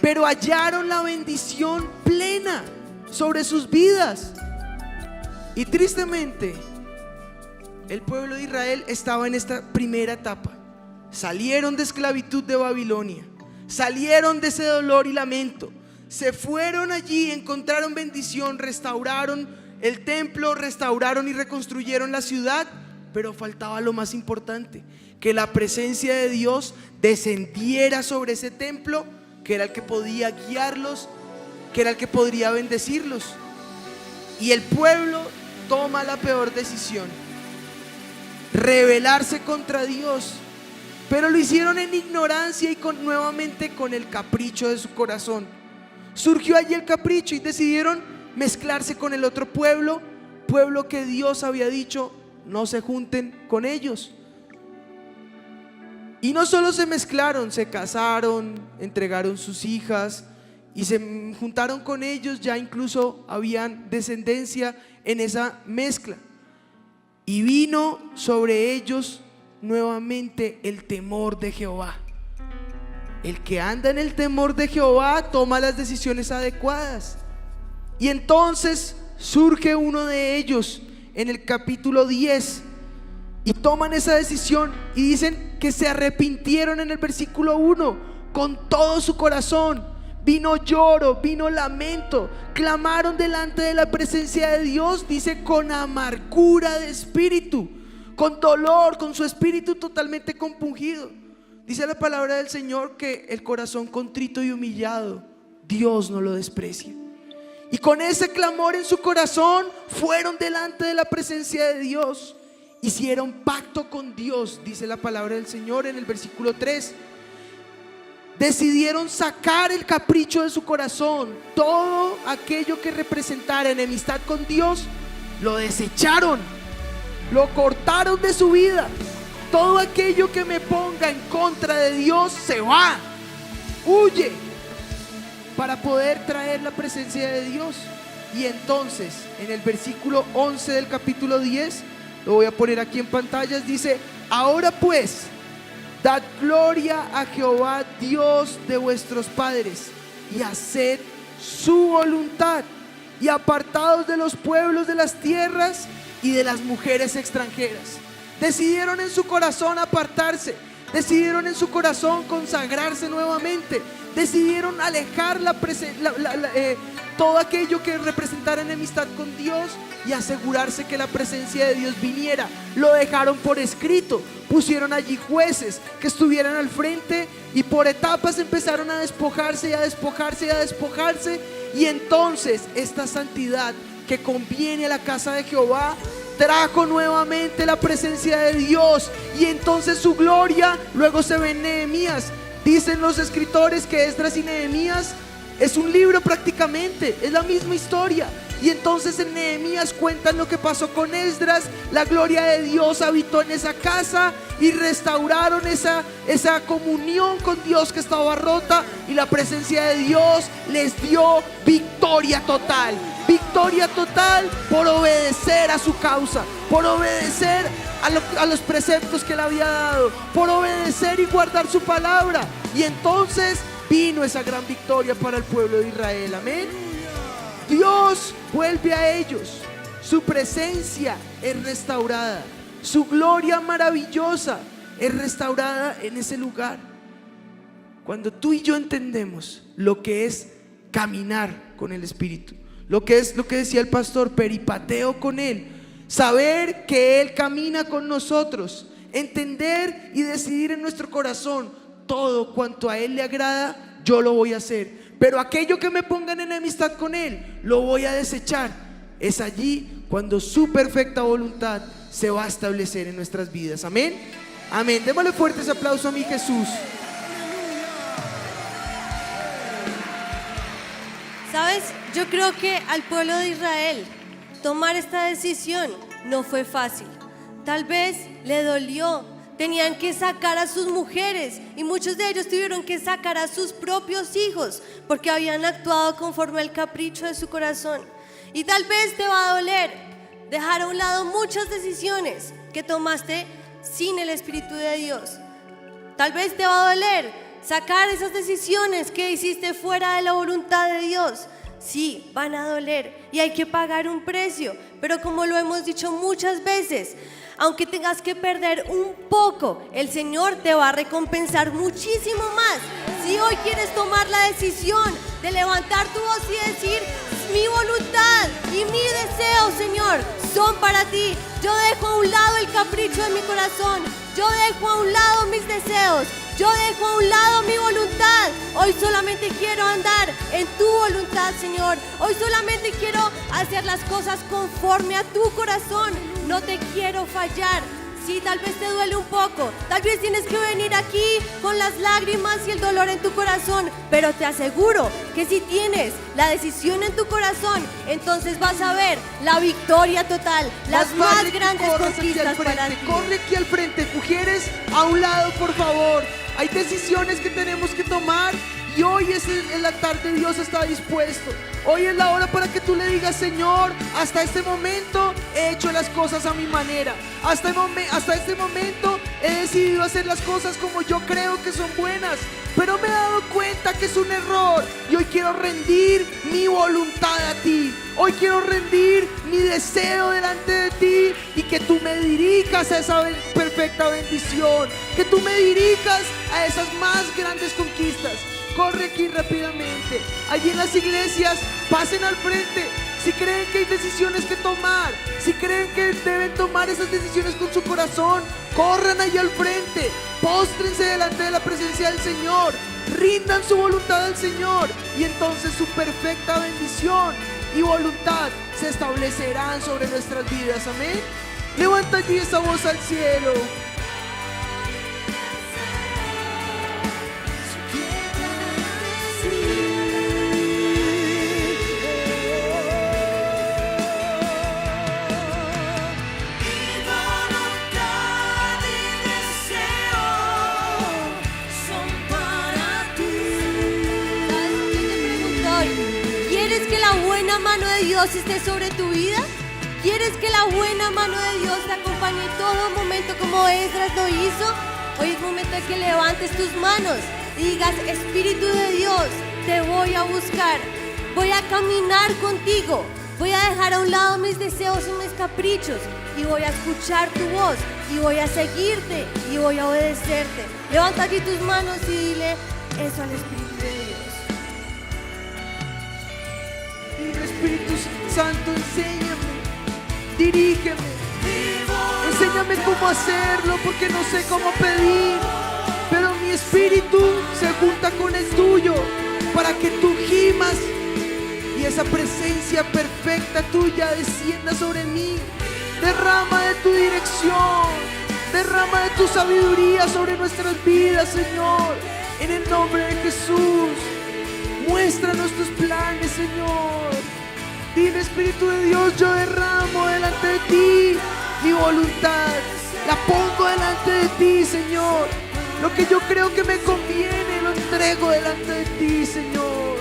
Speaker 1: pero hallaron la bendición plena sobre sus vidas. Y tristemente, el pueblo de Israel estaba en esta primera etapa. Salieron de esclavitud de Babilonia, salieron de ese dolor y lamento, se fueron allí, encontraron bendición, restauraron el templo, restauraron y reconstruyeron la ciudad, pero faltaba lo más importante, que la presencia de Dios descendiera sobre ese templo, que era el que podía guiarlos, que era el que podría bendecirlos. Y el pueblo toma la peor decisión: rebelarse contra Dios, pero lo hicieron en ignorancia y nuevamente con el capricho de su corazón. Surgió allí el capricho y decidieron mezclarse con el otro pueblo que Dios había dicho no se junten con ellos. Y no solo se mezclaron, se casaron, entregaron sus hijas y se juntaron con ellos. Ya incluso habían descendencia en esa mezcla. Y vino sobre ellos nuevamente el temor de Jehová. El que anda en el temor de Jehová toma las decisiones adecuadas. Y entonces surge uno de ellos en el capítulo 10 y toman esa decisión y dicen que se arrepintieron en el versículo 1 con todo su corazón. Vino lloro, vino lamento, clamaron delante de la presencia de Dios, dice, con amargura de espíritu, con dolor, con su espíritu totalmente compungido. Dice la palabra del Señor que el corazón contrito y humillado, Dios no lo desprecia. Y con ese clamor en su corazón fueron delante de la presencia de Dios, hicieron pacto con Dios, dice la palabra del Señor en el versículo 3. Decidieron sacar el capricho de su corazón, todo aquello que representara enemistad con Dios, lo desecharon, lo cortaron de su vida. Todo aquello que me ponga en contra de Dios se va, huye, para poder traer la presencia de Dios. Y entonces en el versículo 11 del capítulo 10, lo voy a poner aquí en pantallas, dice: ahora pues, dad gloria a Jehová Dios de vuestros padres y haced su voluntad, y apartados de los pueblos de las tierras y de las mujeres extranjeras. Decidieron en su corazón apartarse, decidieron en su corazón consagrarse nuevamente, decidieron alejar todo aquello que representara enemistad con Dios y asegurarse que la presencia de Dios viniera. Lo dejaron por escrito, pusieron allí jueces que estuvieran al frente y por etapas empezaron a despojarse y a despojarse y a despojarse. Y entonces esta santidad que conviene a la casa de Jehová trajo nuevamente la presencia de Dios, y entonces su gloria luego se ve en Nehemías. Dicen los escritores que Esdras y Nehemías es un libro prácticamente, es la misma historia. Y entonces en Nehemías cuentan lo que pasó con Esdras. La gloria de Dios habitó en esa casa y restauraron esa comunión con Dios que estaba rota, y la presencia de Dios les dio victoria total. Victoria total por obedecer a su causa, por obedecer a los preceptos que le había dado, por obedecer y guardar su palabra. Y entonces vino esa gran victoria para el pueblo de Israel. Amén. Dios vuelve a ellos, su presencia es restaurada, su gloria maravillosa es restaurada en ese lugar. Cuando tú y yo entendemos lo que es caminar con el Espíritu, lo que es lo que decía el pastor, peripateo con Él, saber que Él camina con nosotros, entender y decidir en nuestro corazón: todo cuanto a Él le agrada, yo lo voy a hacer, pero aquello que me ponga en enemistad con Él, lo voy a desechar. Es allí cuando su perfecta voluntad se va a establecer en nuestras vidas. Amén. Amén. Démosle fuerte ese aplauso a mi Jesús.
Speaker 2: ¿Sabes? Yo creo que al pueblo de Israel tomar esta decisión no fue fácil. Tal vez le dolió. Tenían que sacar a sus mujeres y muchos de ellos tuvieron que sacar a sus propios hijos porque habían actuado conforme al capricho de su corazón. Y tal vez te va a doler dejar a un lado muchas decisiones que tomaste sin el Espíritu de Dios. Tal vez te va a doler sacar esas decisiones que hiciste fuera de la voluntad de Dios. Sí, van a doler y hay que pagar un precio, pero como lo hemos dicho muchas veces, aunque tengas que perder un poco, el Señor te va a recompensar muchísimo más. Si hoy quieres tomar la decisión de levantar tu voz y decir: mi voluntad y mi deseo, Señor, son para ti. Yo dejo a un lado el capricho de mi corazón. Yo dejo a un lado mis deseos. Yo dejo a un lado mi voluntad. Hoy solamente quiero andar en tu voluntad, Señor. Hoy solamente quiero hacer las cosas conforme a tu corazón. No te quiero fallar. Sí, tal vez te duele un poco, tal vez tienes que venir aquí con las lágrimas y el dolor en tu corazón, pero te aseguro que si tienes la decisión en tu corazón, entonces vas a ver la victoria total, las más grandes conquistas para ti.
Speaker 1: Corre aquí al frente, mujeres, a un lado, por favor. Hay decisiones que tenemos que tomar y hoy el altar de Dios está dispuesto. Hoy es la hora para que tú le digas: Señor, hasta este momento he hecho las cosas a mi manera. Hasta este momento he decidido hacer las cosas como yo creo que son buenas, pero me he dado cuenta que es un error y hoy quiero rendir mi voluntad a ti. Hoy quiero rendir mi deseo delante de ti y que tú me dirijas a esa perfecta bendición, que tú me dirijas a esas más grandes conquistas. Corre aquí rápidamente. Allí en las iglesias, pasen al frente. Si creen que hay decisiones que tomar, si creen que deben tomar esas decisiones con su corazón, corran allí al frente. Póstrense delante de la presencia del Señor. Rindan su voluntad al Señor y entonces su perfecta bendición y voluntad se establecerán sobre nuestras vidas. Amén. Levanta allí esa voz al cielo.
Speaker 2: Dios esté sobre tu vida. ¿Quieres que la buena mano de Dios te acompañe en todo momento como Esdras lo hizo? Hoy es momento de que levantes tus manos y digas: Espíritu de Dios, te voy a buscar, voy a caminar contigo, voy a dejar a un lado mis deseos y mis caprichos y voy a escuchar tu voz y voy a seguirte y voy a obedecerte. Levanta aquí tus manos y dile eso al Espíritu de Dios.
Speaker 1: Espíritu Santo, enséñame, dirígeme, enséñame cómo hacerlo, porque no sé cómo pedir, pero mi espíritu se junta con el tuyo para que tú gimas y esa presencia perfecta tuya descienda sobre mí. Derrama de tu dirección, derrama de tu sabiduría sobre nuestras vidas, Señor, en el nombre de Jesús. Muéstranos tus planes, Señor. Dile: Espíritu de Dios, yo derramo delante de ti mi voluntad. La pongo delante de ti, Señor. Lo que yo creo que me conviene lo entrego delante de ti, Señor.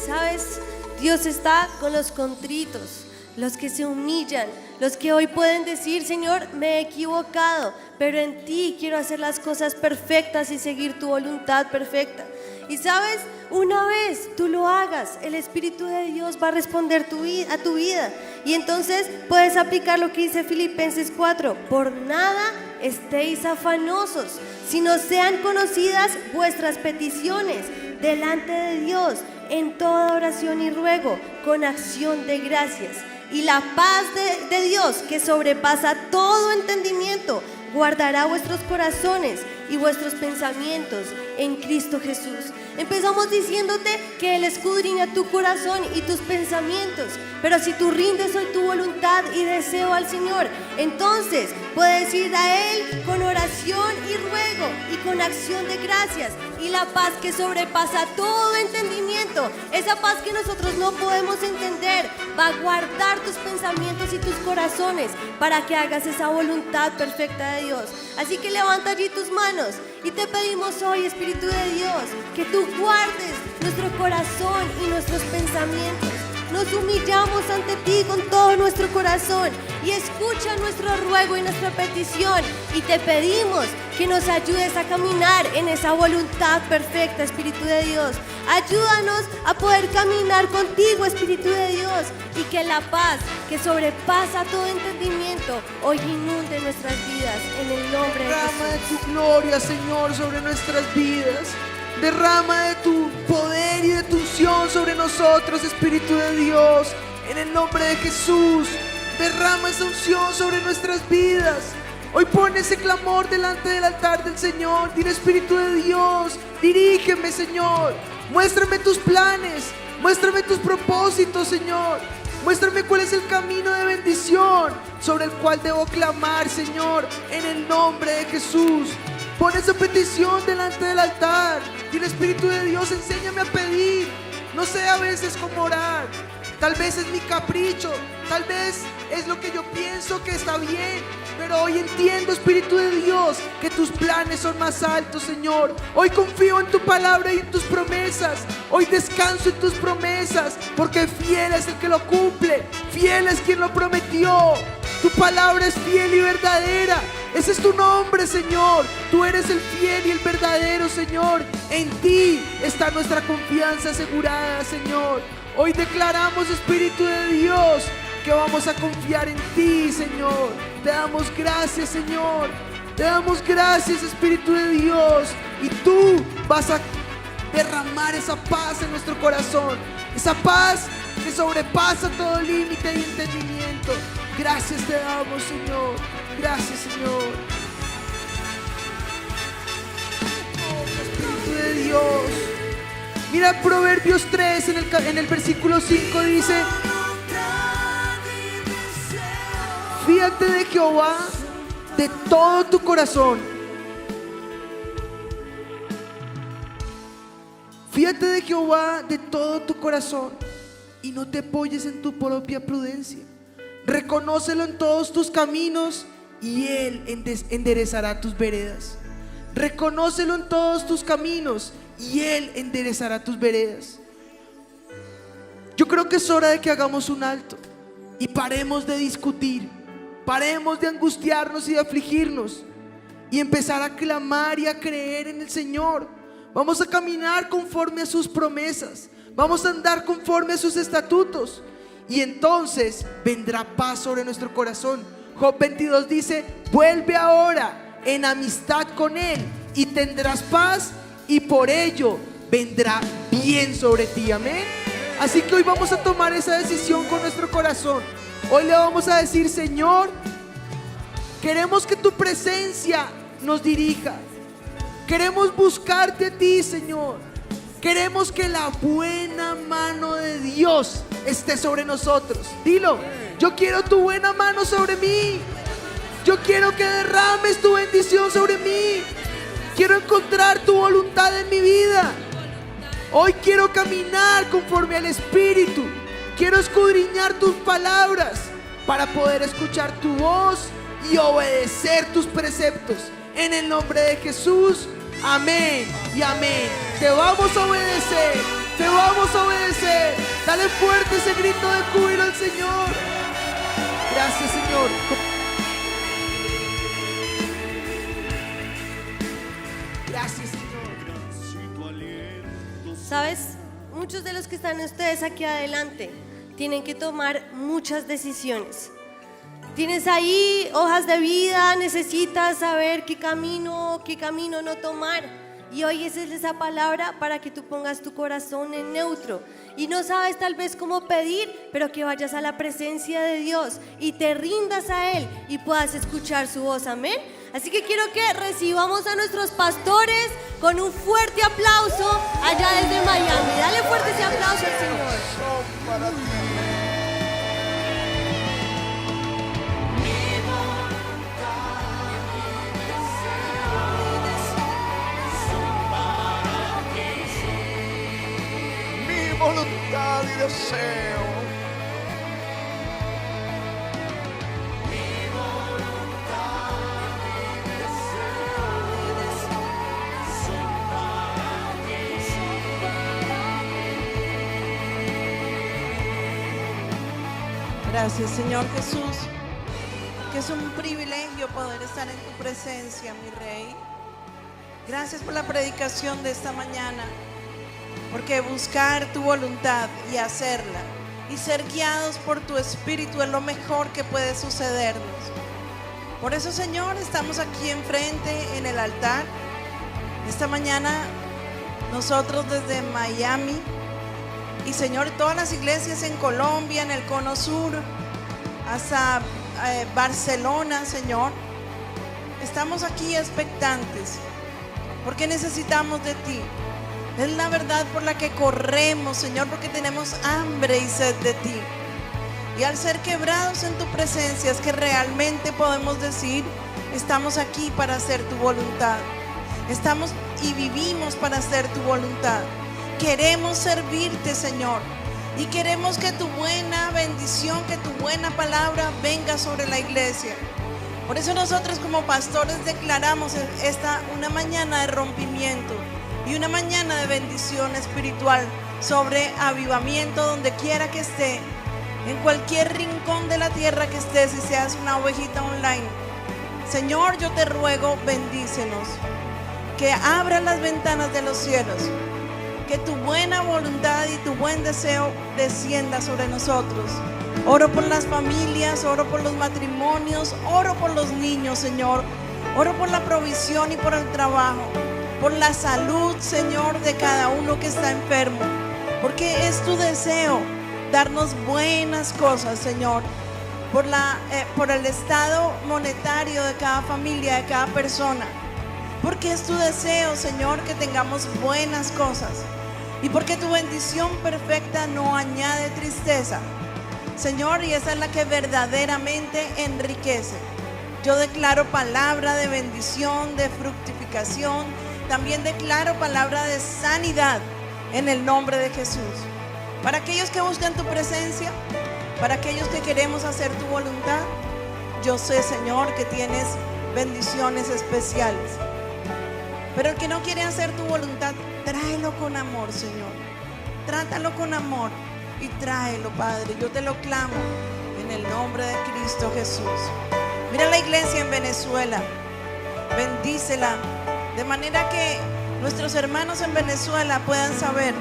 Speaker 2: ¿Sabes? Dios está con los contritos, los que se humillan, los que hoy pueden decir: Señor, me he equivocado, pero en ti quiero hacer las cosas perfectas y seguir tu voluntad perfecta. Y sabes, una vez tú lo hagas, el Espíritu de Dios va a responder a tu vida. Y entonces puedes aplicar lo que dice Filipenses 4: por nada estéis afanosos, sino sean conocidas vuestras peticiones delante de Dios en toda oración y ruego, con acción de gracias. Y la paz de Dios, que sobrepasa todo entendimiento, guardará vuestros corazones y vuestros pensamientos en Cristo Jesús. Empezamos diciéndote que Él escudriña tu corazón y tus pensamientos, pero si tú rindes hoy tu voluntad y deseo al Señor, entonces puedes ir a Él con oración y ruego y con acción de gracias, y la paz que sobrepasa todo entendimiento, esa paz que nosotros no podemos entender, va a guardar tus pensamientos y tus corazones para que hagas esa voluntad perfecta de Dios. Así que levanta allí tus manos y te pedimos hoy, Espíritu de Dios, que tú guardes nuestro corazón y nuestros pensamientos. Nos humillamos ante ti con todo nuestro corazón y escucha nuestro ruego y nuestra petición, y te pedimos que nos ayudes a caminar en esa voluntad perfecta, Espíritu de Dios. Ayúdanos a poder caminar contigo, Espíritu de Dios, y que la paz que sobrepasa todo entendimiento hoy inunde nuestras vidas en el nombre de
Speaker 1: Derrama de
Speaker 2: Jesús.
Speaker 1: tu gloria, Señor, sobre nuestras vidas. Derrama de tu poder y de tu unción sobre nosotros, Espíritu de Dios, en el nombre de Jesús. Derrama esa unción sobre nuestras vidas. Hoy pon ese clamor delante del altar del Señor. Dile: Espíritu de Dios, dirígeme, Señor. Muéstrame tus planes, muéstrame tus propósitos, Señor. Muéstrame cuál es el camino de bendición sobre el cual debo clamar, Señor, en el nombre de Jesús. Pon esa petición delante del altar. Dile: Espíritu de Dios, enséñame a pedir. No sé a veces cómo orar. Tal vez es mi capricho, tal vez es lo que yo pienso que está bien, pero hoy entiendo, Espíritu de Dios, que tus planes son más altos, Señor. Hoy confío en tu palabra y en tus promesas. Hoy descanso en tus promesas, porque fiel es el que lo cumple, fiel es quien lo prometió. Tu palabra es fiel y verdadera. Ese es tu nombre, Señor. Tú eres el fiel y el verdadero, Señor. En ti está nuestra confianza asegurada, Señor. Hoy declaramos, Espíritu de Dios, que vamos a confiar en ti, Señor. Te damos gracias, Señor. Te damos gracias, Espíritu de Dios. Y tú vas a derramar esa paz en nuestro corazón. Esa paz que sobrepasa todo límite y entendimiento. Gracias te damos, Señor. Gracias, Señor. Espíritu de Dios. Mira Proverbios 3 en el versículo 5 dice: fíjate de Jehová de todo tu corazón. Fíjate de Jehová de todo tu corazón y no te apoyes en tu propia prudencia. Reconócelo en todos tus caminos y Él enderezará tus veredas. Reconócelo en todos tus caminos y Él enderezará tus veredas. Yo creo que es hora de que hagamos un alto y paremos de discutir, paremos de angustiarnos y de afligirnos y empezar a clamar y a creer en el Señor. Vamos a caminar conforme a sus promesas, vamos a andar conforme a sus estatutos, y entonces vendrá paz sobre nuestro corazón. Job 22 dice: vuelve ahora en amistad con Él y tendrás paz, y por ello vendrá bien sobre ti. Amén. Así que hoy vamos a tomar esa decisión con nuestro corazón. Hoy le vamos a decir: Señor, queremos que tu presencia nos dirija. Queremos buscarte a ti, Señor. Queremos que la buena mano de Dios esté sobre nosotros. Dilo: yo quiero tu buena mano sobre mí. Yo quiero que derrames tu bendición sobre mí. Quiero encontrar tu voluntad en mi vida. Hoy quiero caminar conforme al Espíritu. Quiero escudriñar tus palabras para poder escuchar tu voz y obedecer tus preceptos. En el nombre de Jesús, amén y amén. Te vamos a obedecer, te vamos a obedecer. Dale fuerte ese grito de júbilo al Señor. Gracias, Señor. Gracias, Señor.
Speaker 2: ¿Sabes? Muchos de los que están ustedes aquí adelante tienen que tomar muchas decisiones. Tienes ahí hojas de vida, necesitas saber qué camino no tomar. Y hoy esa es esa palabra para que tú pongas tu corazón en neutro. Y no sabes tal vez cómo pedir, pero que vayas a la presencia de Dios y te rindas a Él y puedas escuchar su voz. Amén. Así que quiero que recibamos a nuestros pastores con un fuerte aplauso allá desde Miami. Dale fuerte ese aplauso al Señor.
Speaker 3: Para ti. Mi voluntad y deseo.
Speaker 4: Gracias, Señor Jesús, que es un privilegio poder estar en tu presencia, mi Rey. Gracias por la predicación de esta mañana, porque buscar tu voluntad y hacerla y ser guiados por tu Espíritu es lo mejor que puede sucedernos. Por eso, Señor, estamos aquí enfrente en el altar. Esta mañana nosotros desde Miami y, Señor, todas las iglesias en Colombia, en el Cono Sur, hasta Barcelona, Señor, estamos aquí expectantes porque necesitamos de ti. Es la verdad por la que corremos, Señor, porque tenemos hambre y sed de ti. Y al ser quebrados en tu presencia es que realmente podemos decir: estamos aquí para hacer tu voluntad. Estamos y vivimos para hacer tu voluntad. Queremos servirte, Señor, y queremos que tu buena bendición, que tu buena palabra venga sobre la iglesia. Por eso nosotros como pastores declaramos esta una mañana de rompimiento y una mañana de bendición espiritual sobre avivamiento donde quiera que esté, en cualquier rincón de la tierra que estés, si seas una ovejita online. Señor, yo te ruego, bendícenos, que abras las ventanas de los cielos, que tu buena voluntad y tu buen deseo descienda sobre nosotros. Oro por las familias, oro por los matrimonios, oro por los niños, Señor. Oro por la provisión y por el trabajo, por la salud, Señor, de cada uno que está enfermo, porque es tu deseo darnos buenas cosas, Señor. Por el estado monetario de cada familia, de cada persona, porque es tu deseo, Señor, que tengamos buenas cosas. Y porque tu bendición perfecta no añade tristeza, Señor, y esa es la que verdaderamente enriquece. Yo declaro palabra de bendición, de fructificación. También declaro palabra de sanidad en el nombre de Jesús. Para aquellos que buscan tu presencia, para aquellos que queremos hacer tu voluntad, yo sé, Señor, que tienes bendiciones especiales. Pero el que no quiere hacer tu voluntad, tráelo con amor, Señor. Trátalo con amor y tráelo, Padre. Yo te lo clamo en el nombre de Cristo Jesús. Mira la iglesia en Venezuela, bendícela, de manera que nuestros hermanos en Venezuela puedan saber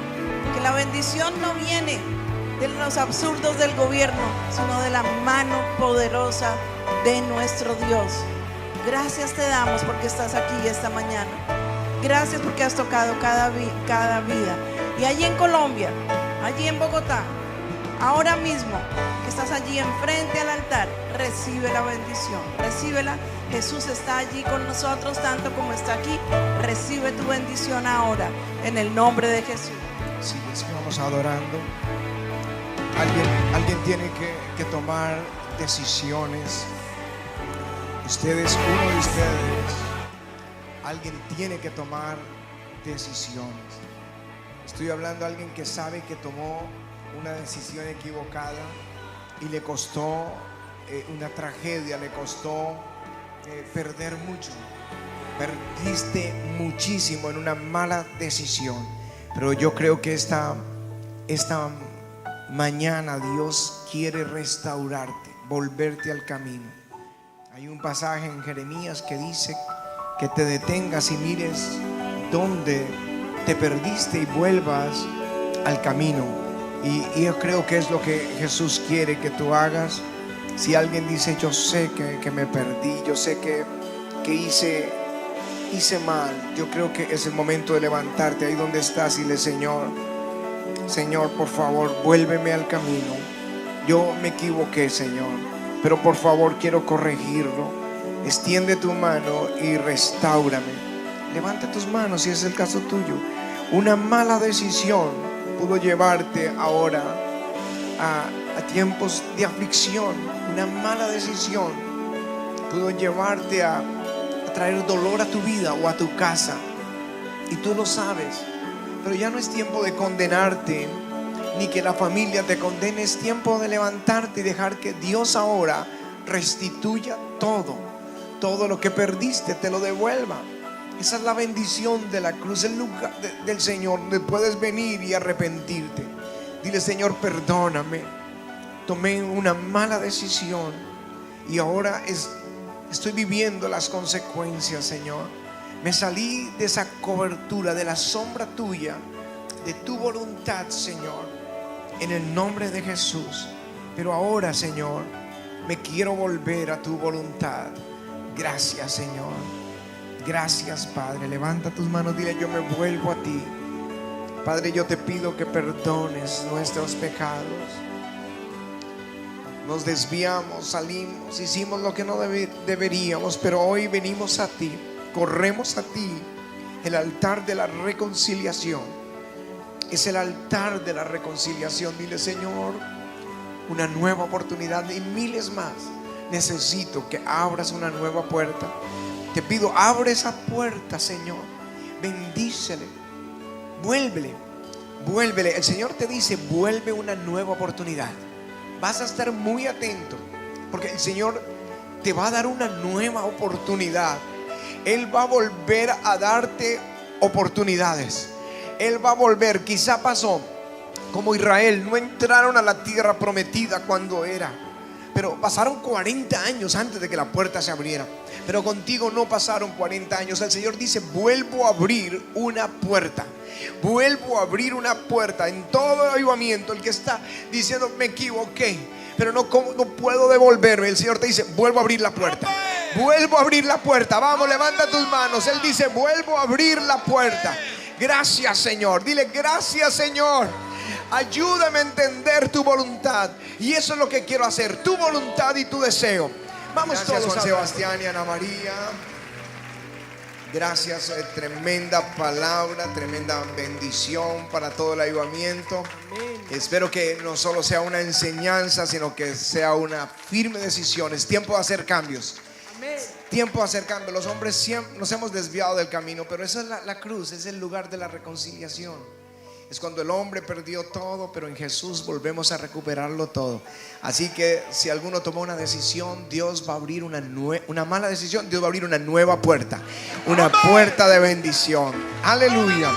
Speaker 4: que la bendición no viene de los absurdos del gobierno, sino de la mano poderosa de nuestro Dios. Gracias te damos porque estás aquí esta mañana. Gracias porque has tocado cada vida. Y allí en Colombia, allí en Bogotá, ahora mismo que estás allí enfrente al altar, recibe la bendición, recíbela. Jesús está allí con nosotros tanto como está aquí. Recibe tu bendición ahora en el nombre de Jesús.
Speaker 3: Sí, sigamos adorando. Alguien tiene que tomar decisiones. Uno de ustedes, alguien tiene que tomar decisiones. Estoy hablando a alguien que sabe que tomó una decisión equivocada y le costó una tragedia, le costó perder mucho. Perdiste muchísimo en una mala decisión. Pero yo creo que esta mañana Dios quiere restaurarte, volverte al camino. Hay un pasaje en Jeremías que dice que te detengas y mires dónde te perdiste y vuelvas al camino. Y yo creo que es lo que Jesús quiere que tú hagas. Si alguien dice: yo sé que me perdí, yo sé que hice mal, yo creo que es el momento de levantarte ahí donde estás y dile: Señor, por favor, vuélveme al camino. Yo me equivoqué, Señor, pero por favor quiero corregirlo. extiende tu mano y restáurame. Levanta tus manos si es el caso tuyo. Una mala decisión pudo llevarte ahora a tiempos de aflicción. Una mala decisión pudo llevarte a traer dolor a tu vida o a tu casa, y tú lo sabes. Pero ya no es tiempo de condenarte, ni que la familia te condene. Es tiempo de levantarte y dejar que Dios ahora restituya todo lo que perdiste, te lo devuelva. Esa es la bendición de la cruz, el lugar del Señor, donde puedes venir y arrepentirte. Dile: Señor, perdóname, tomé una mala decisión y ahora estoy viviendo las consecuencias, Señor. Me salí de esa cobertura, de la sombra tuya, de tu voluntad, Señor, en el nombre de Jesús. Pero ahora, Señor, me quiero volver a tu voluntad. Gracias, Señor. Gracias, Padre. Levanta tus manos, dile: yo me vuelvo a ti. Padre, yo te pido que perdones nuestros pecados. Nos desviamos, salimos, hicimos lo que no deberíamos, pero hoy venimos a ti, corremos a ti. El altar de la reconciliación es el altar de la reconciliación. Dile: Señor, una nueva oportunidad y miles más. Necesito que abras una nueva puerta. Te pido, abre esa puerta, Señor. Bendícele, vuélvele. El Señor te dice: vuelve una nueva oportunidad. Vas a estar muy atento, porque el Señor te va a dar una nueva oportunidad. Él va a volver a darte oportunidades. Él va a volver. Quizá pasó como Israel, no entraron a la tierra prometida cuando era, pero pasaron 40 años antes de que la puerta se abriera. Pero contigo no pasaron 40 años. El Señor dice: vuelvo a abrir una puerta. Vuelvo a abrir una puerta. En todo avivamiento, el que está diciendo: me equivoqué, pero no puedo devolverme, el Señor te dice: vuelvo a abrir la puerta. Vuelvo a abrir la puerta. Vamos, levanta tus manos. Él dice: vuelvo a abrir la puerta. Gracias, Señor. Dile: gracias, Señor. Ayúdame a entender tu voluntad. Y eso es lo que quiero hacer, tu voluntad y tu deseo. Vamos. Gracias, todos, Juan Sebastián y Ana María. Gracias, tremenda palabra, tremenda bendición para todo el avivamiento. Amén. Espero que no solo sea una enseñanza, sino que sea una firme decisión. Es tiempo de hacer cambios. Amén. Tiempo de hacer cambios. Los hombres siempre nos hemos desviado del camino, pero esa es la cruz, es el lugar de la reconciliación. Es cuando el hombre perdió todo, pero en Jesús volvemos a recuperarlo todo. Así que si alguno tomó una decisión, Dios va a abrir una mala decisión, Dios va a abrir una nueva puerta, una puerta de bendición. Aleluya.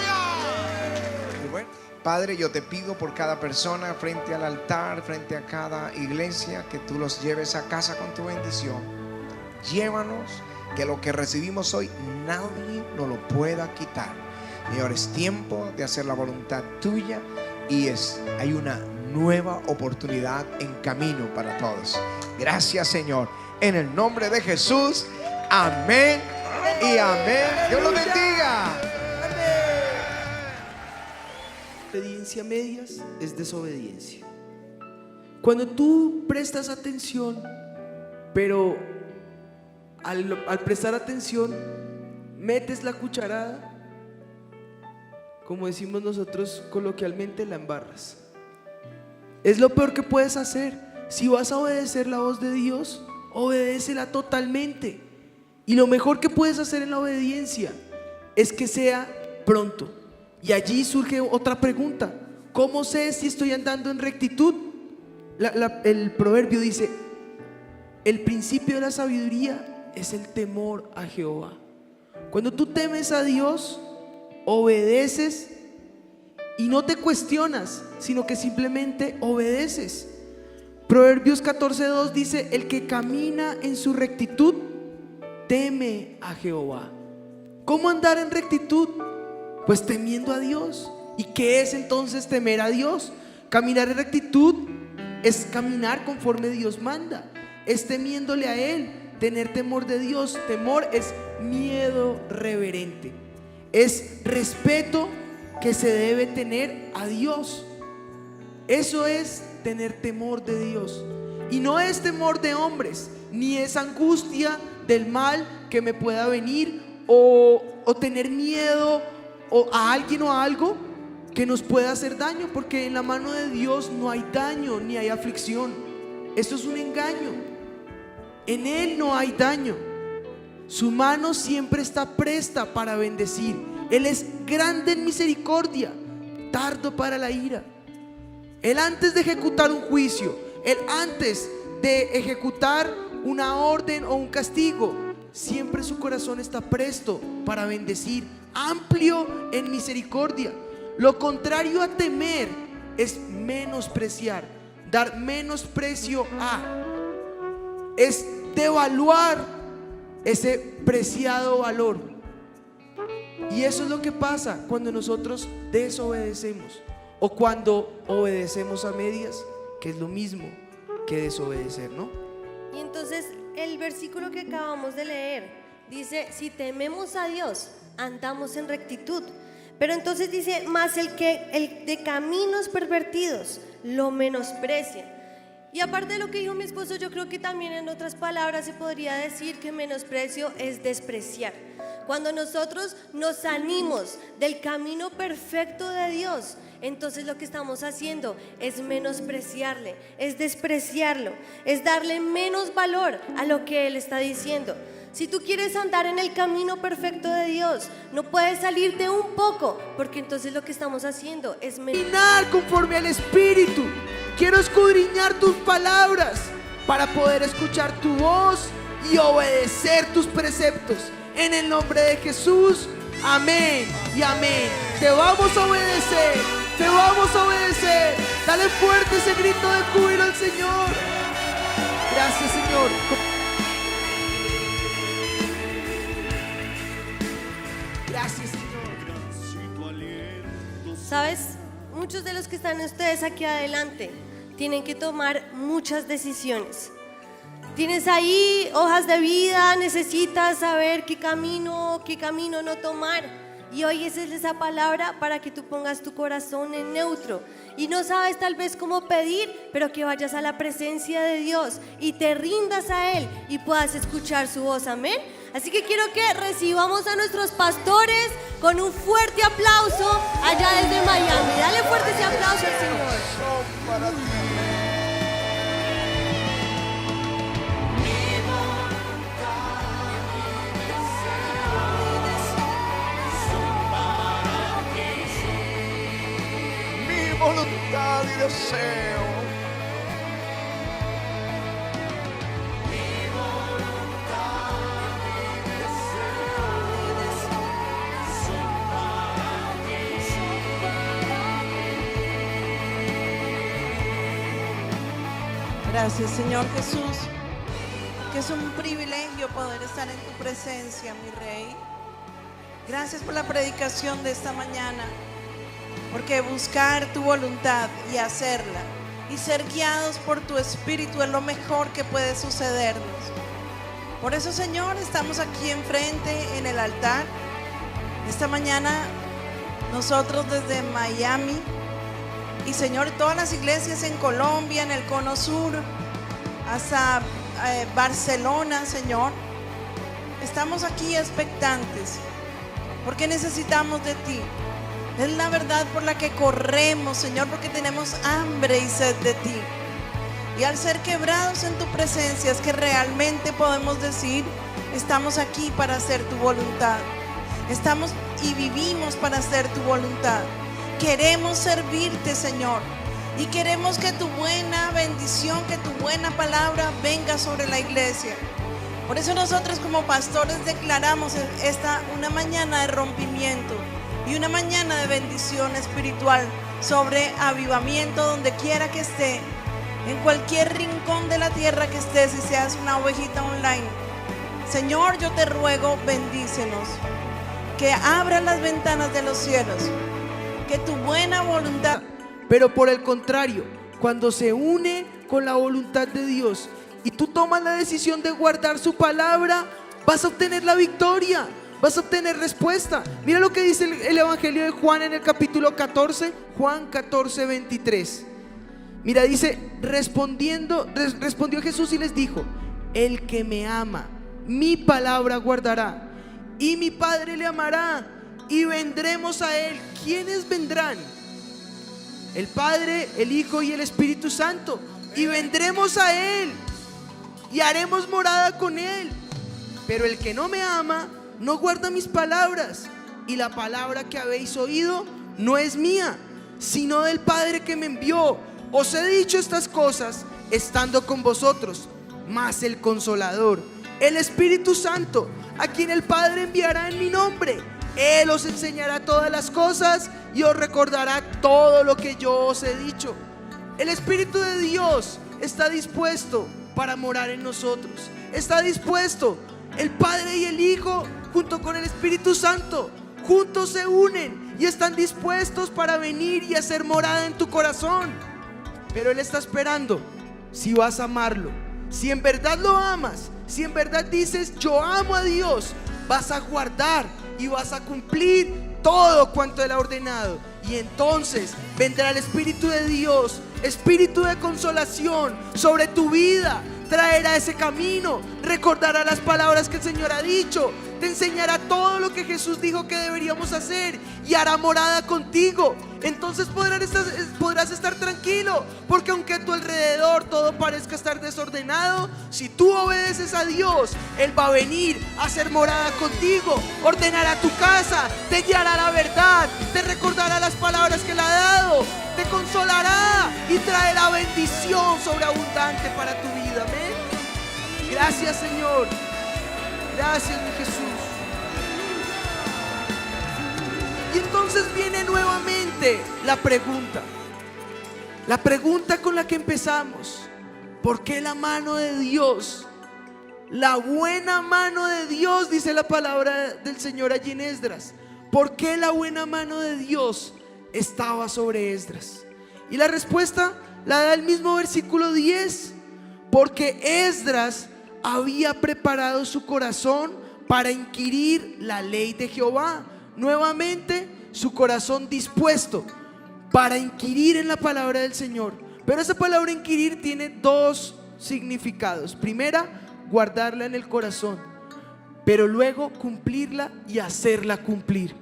Speaker 3: Bueno, Padre, yo te pido por cada persona frente al altar, frente a cada iglesia, que tú los lleves a casa con tu bendición. Llévanos, que lo que recibimos hoy nadie nos lo pueda quitar. Señor, es tiempo de hacer la voluntad tuya y hay una nueva oportunidad en camino para todos. Gracias, Señor. En el nombre de Jesús. Amén y amén. Dios los bendiga.
Speaker 1: Obediencia a medias es desobediencia. Cuando tú prestas atención, pero al prestar atención metes la cucharada, como decimos nosotros coloquialmente, la embarras. Es lo peor que puedes hacer. Si vas a obedecer la voz de Dios, obedécela totalmente. Y lo mejor que puedes hacer en la obediencia es que sea pronto. Y allí surge otra pregunta: ¿cómo sé si estoy andando en rectitud? El proverbio dice: el principio de la sabiduría es el temor a Jehová. Cuando tú temes a Dios, obedeces y no te cuestionas, sino que simplemente obedeces. Proverbios 14:2 dice: el que camina en su rectitud teme a Jehová. ¿Cómo andar en rectitud? Pues temiendo a Dios. ¿Y qué es entonces temer a Dios? Caminar en rectitud es caminar conforme Dios manda, es temiéndole a Él, tener temor de Dios. Temor es miedo reverente, es respeto que se debe tener a Dios. Eso es tener temor de Dios. Y no es temor de hombres, ni es angustia del mal que me pueda venir o tener miedo o a alguien o a algo que nos pueda hacer daño, porque en la mano de Dios no hay daño ni hay aflicción. Eso es un engaño. En Él no hay daño. Su mano siempre está presta para bendecir. Él es grande en misericordia, tardo para la ira. Él antes de ejecutar un juicio, Él antes de ejecutar una orden o un castigo, siempre su corazón está presto para bendecir, amplio en misericordia. Lo contrario a temer es menospreciar, dar menosprecio a, es devaluar ese preciado valor. Y eso es lo que pasa cuando nosotros desobedecemos o cuando obedecemos a medias, que es lo mismo que desobedecer, ¿no?
Speaker 2: Y entonces el versículo que acabamos de leer dice: si tememos a Dios, andamos en rectitud. Pero entonces dice: más el de caminos pervertidos lo menosprecia. Y aparte de lo que dijo mi esposo, yo creo que también en otras palabras se podría decir que menosprecio es despreciar. Cuando nosotros nos salimos del camino perfecto de Dios, entonces lo que estamos haciendo es menospreciarle, es despreciarlo, es darle menos valor a lo que Él está diciendo. Si tú quieres andar en el camino perfecto de Dios, no puedes salirte un poco, porque entonces lo que estamos haciendo es
Speaker 1: caminar conforme al Espíritu. Quiero escudriñar tus palabras para poder escuchar tu voz y obedecer tus preceptos. En el nombre de Jesús, amén y amén. Te vamos a obedecer, te vamos a obedecer. Dale fuerte ese grito de júbilo al Señor. Gracias, Señor. Gracias, Señor.
Speaker 2: ¿Sabes? Muchos de los que están ustedes aquí adelante tienen que tomar muchas decisiones. Tienes ahí hojas de vida, necesitas saber qué camino no tomar. Y hoy esa es esa palabra para que tú pongas tu corazón en neutro. Y no sabes tal vez cómo pedir, pero que vayas a la presencia de Dios y te rindas a Él y puedas escuchar su voz, amén. Así que quiero que recibamos a nuestros pastores con un fuerte aplauso allá desde Miami. Dale fuerte ese aplauso al Señor.
Speaker 3: Mi voluntad y deseo.
Speaker 4: Gracias, Señor Jesús, que es un privilegio poder estar en tu presencia, mi Rey. Gracias por la predicación de esta mañana, porque buscar tu voluntad y hacerla y ser guiados por tu Espíritu es lo mejor que puede sucedernos. Por eso, Señor, estamos aquí enfrente en el altar. Esta mañana nosotros desde Miami y, Señor, todas las iglesias en Colombia, en el Cono Sur, hasta Barcelona, Señor, estamos aquí expectantes porque necesitamos de ti. Es la verdad por la que corremos, Señor, porque tenemos hambre y sed de ti. Y al ser quebrados en tu presencia es que realmente podemos decir: estamos aquí para hacer tu voluntad. Estamos y vivimos para hacer tu voluntad. Queremos servirte, Señor, y queremos que tu buena bendición, que tu buena palabra venga sobre la iglesia. Por eso nosotros como pastores declaramos esta una mañana de rompimiento y una mañana de bendición espiritual sobre avivamiento donde quiera que esté, en cualquier rincón de la tierra que estés, si seas una ovejita online. Señor, yo te ruego, bendícenos, que abra las ventanas de los cielos, que tu buena voluntad.
Speaker 1: Pero por el contrario, cuando se une con la voluntad de Dios y tú tomas la decisión de guardar su palabra, vas a obtener la victoria, vas a obtener respuesta. Mira lo que dice el Evangelio de Juan en el capítulo 14, Juan 14, 23. Mira, dice: respondió Jesús y les dijo: el que me ama, mi palabra guardará. Y mi Padre le amará y vendremos a Él. ¿Quiénes vendrán? El Padre, el Hijo y el Espíritu Santo. Y vendremos a Él y haremos morada con Él. Pero el que no me ama no guarda mis palabras, y la palabra que habéis oído no es mía, sino del Padre que me envió. Os he dicho estas cosas estando con vosotros. Mas el Consolador, el Espíritu Santo, a quien el Padre enviará en mi nombre, Él os enseñará todas las cosas y os recordará todo lo que yo os he dicho. El Espíritu de Dios está dispuesto para morar en nosotros. Está dispuesto. El Padre y el Hijo, junto con el Espíritu Santo, juntos se unen y están dispuestos para venir y hacer morada en tu corazón. Pero Él está esperando si vas a amarlo. Si en verdad lo amas, si en verdad dices yo amo a Dios, vas a guardar y vas a cumplir todo cuanto Él ha ordenado. Y entonces vendrá el Espíritu de Dios, Espíritu de consolación sobre tu vida. Traerá ese camino, recordará las palabras que el Señor ha dicho, te enseñará todo lo que Jesús dijo que deberíamos hacer y hará morada contigo. Entonces podrás estar tranquilo, porque aunque a tu alrededor todo parezca estar desordenado, si tú obedeces a Dios, Él va a venir a hacer morada contigo, ordenará tu casa, te guiará a la verdad, te recordará las palabras que Él ha dado, te consolará y traerá bendición sobreabundante para tu vida. Amén. Gracias, Señor. Gracias, mi Jesús. Y entonces viene nuevamente la pregunta con la que empezamos. ¿Por qué la mano de Dios, la buena mano de Dios, dice la palabra del Señor allí en Esdras? ¿Por qué la buena mano de Dios estaba sobre Esdras? Y la respuesta la da el mismo versículo 10. Porque Esdras había preparado su corazón para inquirir la ley de Jehová. Nuevamente su corazón dispuesto para inquirir en la palabra del Señor. Pero esa palabra inquirir tiene dos significados. Primera, guardarla en el corazón, pero luego cumplirla y hacerla cumplir.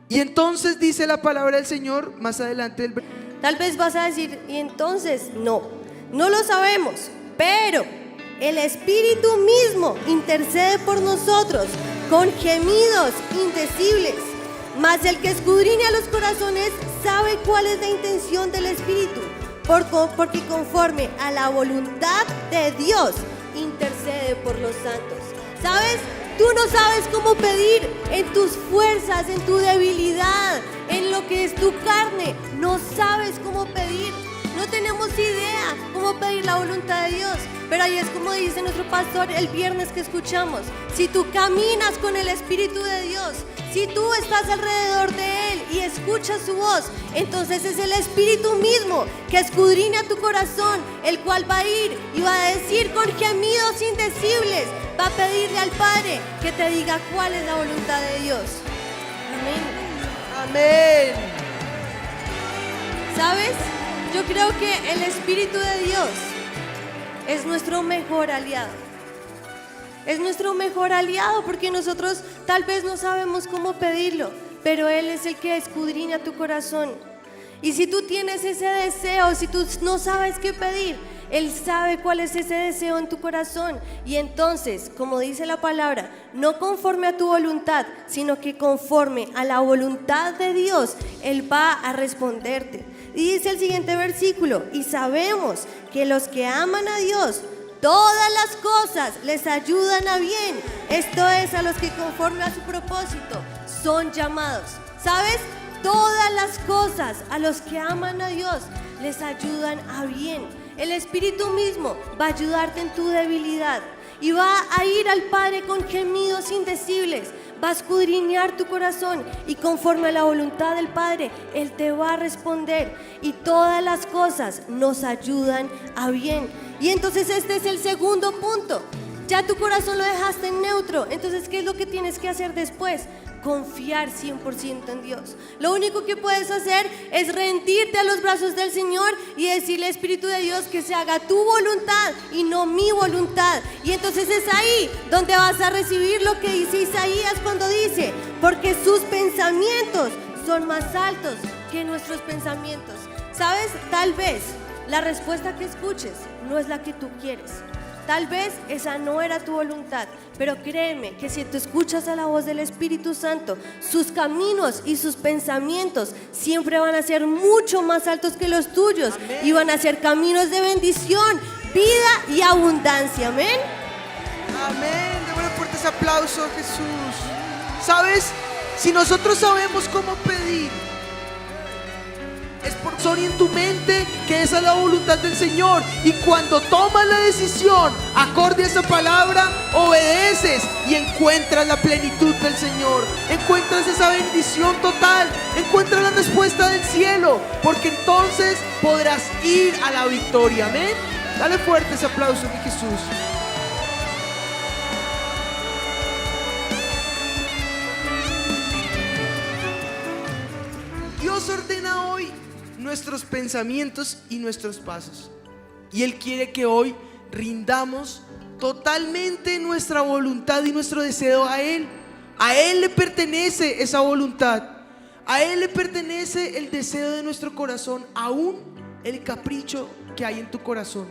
Speaker 1: Y entonces dice la palabra del Señor más adelante
Speaker 2: Tal vez vas a decir, y entonces no lo sabemos, pero el Espíritu mismo intercede por nosotros con gemidos indecibles. Mas el que escudriña los corazones sabe cuál es la intención del Espíritu, porque conforme a la voluntad de Dios intercede por los santos. ¿Sabes? Tú no sabes cómo pedir en tus fuerzas, en tu debilidad, en lo que es tu carne. No sabes cómo pedir. No tenemos idea cómo pedir la voluntad de Dios. Pero ahí es como dice nuestro pastor el viernes que escuchamos. Si tú caminas con el Espíritu de Dios, si tú estás alrededor de Él y escuchas su voz, entonces es el Espíritu mismo que escudriña tu corazón, el cual va a ir y va a decir con gemidos indecibles, va a pedirle al Padre que te diga cuál es la voluntad de Dios. Amén.
Speaker 1: Amén.
Speaker 2: ¿Sabes? Yo creo que el Espíritu de Dios es nuestro mejor aliado. Es nuestro mejor aliado porque nosotros tal vez no sabemos cómo pedirlo, pero Él es el que escudriña tu corazón. Y si tú tienes ese deseo, si tú no sabes qué pedir, Él sabe cuál es ese deseo en tu corazón. Y entonces, como dice la palabra, no conforme a tu voluntad, sino que conforme a la voluntad de Dios, Él va a responderte. Y dice el siguiente versículo: y sabemos que los que aman a Dios, todas las cosas les ayudan a bien. Esto es, a los que conforme a su propósito son llamados. ¿Sabes? Todas las cosas a los que aman a Dios les ayudan a bien. El Espíritu mismo va a ayudarte en tu debilidad y va a ir al Padre con gemidos indecibles. Va a escudriñar tu corazón y conforme a la voluntad del Padre, Él te va a responder. Y todas las cosas nos ayudan a bien. Y entonces este es el segundo punto. Ya tu corazón lo dejaste en neutro. Entonces, ¿qué es lo que tienes que hacer después? confiar 100% en Dios. Lo único que puedes hacer es rendirte a los brazos del Señor y decirle, Espíritu de Dios, que se haga tu voluntad y no mi voluntad. Y entonces es ahí donde vas a recibir lo que dice Isaías cuando dice, porque sus pensamientos son más altos que nuestros pensamientos. ¿Sabes? Tal vez la respuesta que escuches no es la que tú quieres. Tal vez esa no era tu voluntad, pero créeme que si tú escuchas a la voz del Espíritu Santo, sus caminos y sus pensamientos siempre van a ser mucho más altos que los tuyos. Amén. Y van a ser caminos de bendición, vida y abundancia. Amén.
Speaker 1: Amén. Démosle fuertes aplausos a Jesús. ¿Sabes? Si nosotros sabemos cómo pedir, es por son en tu mente que esa es la voluntad del Señor, y cuando tomas la decisión acorde a esa palabra, obedeces y encuentras la plenitud del Señor, encuentras esa bendición total, encuentras la respuesta del cielo, porque entonces podrás ir a la victoria. Amén. Dale fuertes aplausos a Jesús. Dios ordena hoy nuestros pensamientos y nuestros pasos, y Él quiere que hoy rindamos totalmente nuestra voluntad y nuestro deseo a Él. A Él le pertenece esa voluntad, a Él le pertenece el deseo de nuestro corazón, aún el capricho que hay en tu corazón.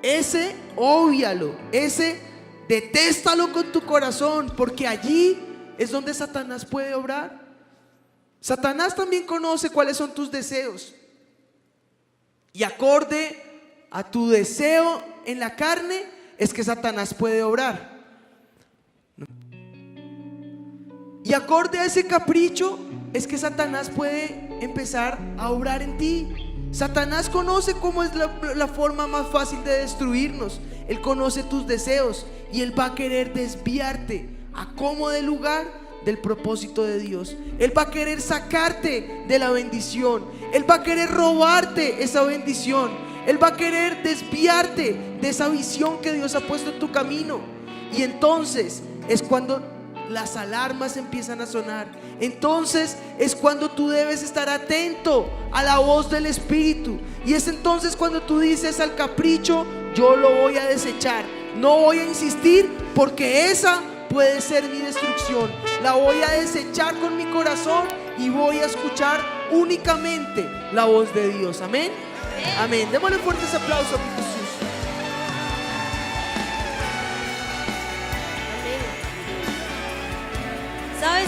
Speaker 1: Ese óbvialo, ese detéstalo con tu corazón, porque allí es donde Satanás puede obrar. Satanás también conoce cuáles son tus deseos, y acorde a tu deseo en la carne es que Satanás puede obrar, y acorde a ese capricho es que Satanás puede empezar a obrar en ti. Satanás conoce cómo es la forma más fácil de destruirnos. Él conoce tus deseos y él va a querer desviarte a como de lugar del propósito de Dios. Él va a querer sacarte de la bendición. Él va a querer robarte esa bendición. Él va a querer desviarte de esa visión que Dios ha puesto en tu camino. Y entonces es cuando las alarmas empiezan a sonar. Entonces es cuando tú debes estar atento a la voz del Espíritu. Y es entonces cuando tú dices al capricho: yo lo voy a desechar, no voy a insistir, porque esa puede ser mi destrucción. La voy a desechar con mi corazón y voy a escuchar únicamente la voz de Dios. Amén. Amén. Démosle fuertes aplausos a Jesús.
Speaker 2: ¿Sabes?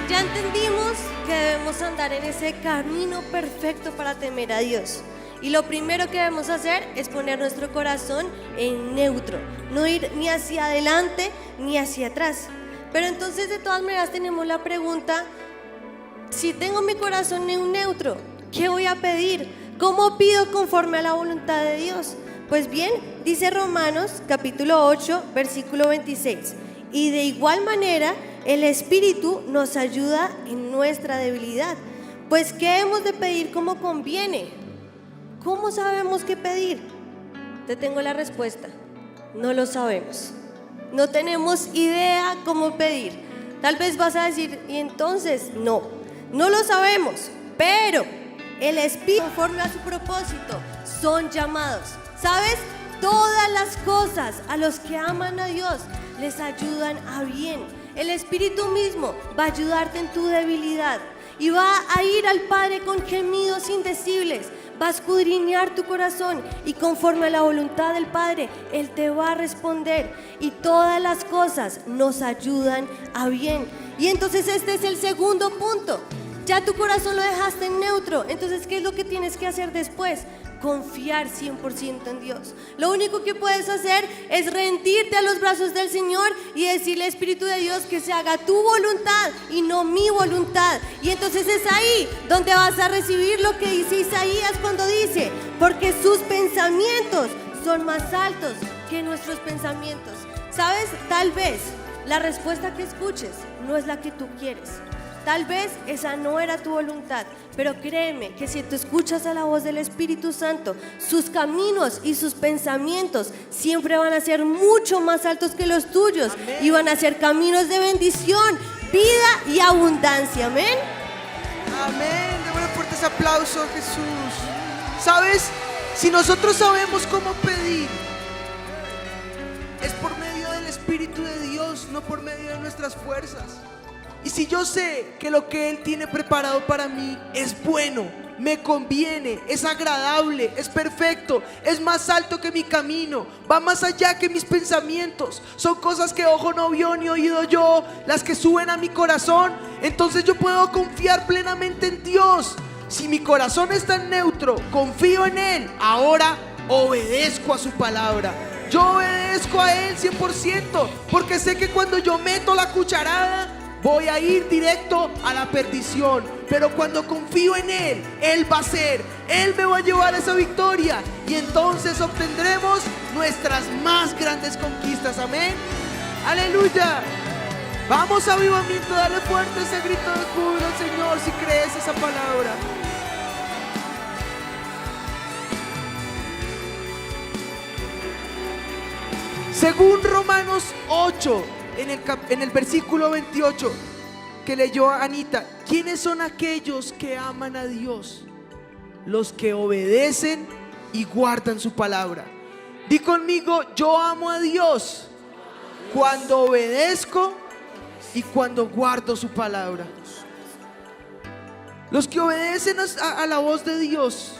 Speaker 2: Ya entendimos que debemos andar en ese camino perfecto para temer a Dios. Y lo primero que debemos hacer es poner nuestro corazón en neutro, no ir ni hacia adelante ni hacia atrás. Pero entonces, de todas maneras, tenemos la pregunta: si tengo mi corazón en neutro, ¿qué voy a pedir? ¿Cómo pido conforme a la voluntad de Dios? Pues bien, dice Romanos capítulo 8, versículo 26: y de igual manera el Espíritu nos ayuda en nuestra debilidad. Pues ¿qué hemos de pedir como conviene? ¿Cómo sabemos qué pedir? Te tengo la respuesta: no lo sabemos. No tenemos idea cómo pedir. Tal vez vas a decir: y entonces no lo sabemos, pero el Espíritu, conforme a su propósito, son llamados. ¿Sabes? Todas las cosas a los que aman a Dios les ayudan a bien. El Espíritu mismo va a ayudarte en tu debilidad y va a ir al Padre con gemidos indecibles. Va a escudriñar tu corazón y conforme a la voluntad del Padre, Él te va a responder. Y todas las cosas nos ayudan a bien. Y entonces este es el segundo punto. Ya tu corazón lo dejaste en neutro. Entonces, ¿qué es lo que tienes que hacer después? Confiar 100% en Dios. Lo único que puedes hacer es rendirte a los brazos del Señor y decirle: Espíritu de Dios, que se haga tu voluntad y no mi voluntad. Y entonces es ahí donde vas a recibir lo que dice Isaías cuando dice: porque sus pensamientos son más altos que nuestros pensamientos. ¿Sabes? Tal vez la respuesta que escuches no es la que tú quieres. Tal vez esa no era tu voluntad, pero créeme que si tú escuchas a la voz del Espíritu Santo, sus caminos y sus pensamientos siempre van a ser mucho más altos que los tuyos. Amén. Y van a ser caminos de bendición, vida y abundancia. Amén.
Speaker 1: Amén. Démosle fuertes aplausos a Jesús. ¿Sabes? Si nosotros sabemos cómo pedir, es por medio del Espíritu de Dios, no por medio de nuestras fuerzas. Y si yo sé que lo que Él tiene preparado para mí es bueno, me conviene, es agradable, es perfecto, es más alto que mi camino, va más allá que mis pensamientos, son cosas que ojo no vio ni oído yo, las que suben a mi corazón, entonces yo puedo confiar plenamente en Dios. Si mi corazón está en neutro, confío en Él, ahora obedezco a su palabra. Yo obedezco a Él 100%, porque sé que cuando yo meto la cucharada voy a ir directo a la perdición. Pero cuando confío en Él, Él va a hacer, Él me va a llevar a esa victoria, y entonces obtendremos nuestras más grandes conquistas. Amén. Aleluya. Vamos, avivamiento, dale fuerte ese grito de júbilo al Señor si crees esa palabra. Según Romanos 8, en el versículo 28 que leyó Anita, ¿quiénes son aquellos que aman a Dios? Los que obedecen y guardan su palabra. Di conmigo, yo amo a Dios cuando obedezco y cuando guardo su palabra. Los que obedecen a la voz de Dios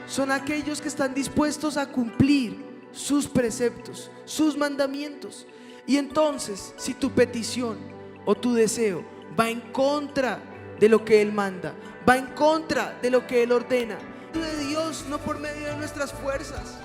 Speaker 1: son aquellos que están dispuestos a cumplir sus preceptos, sus mandamientos. Y entonces, si tu petición o tu deseo va en contra de lo que Él manda, va en contra de lo que Él ordena, de Dios, no por medio de nuestras fuerzas.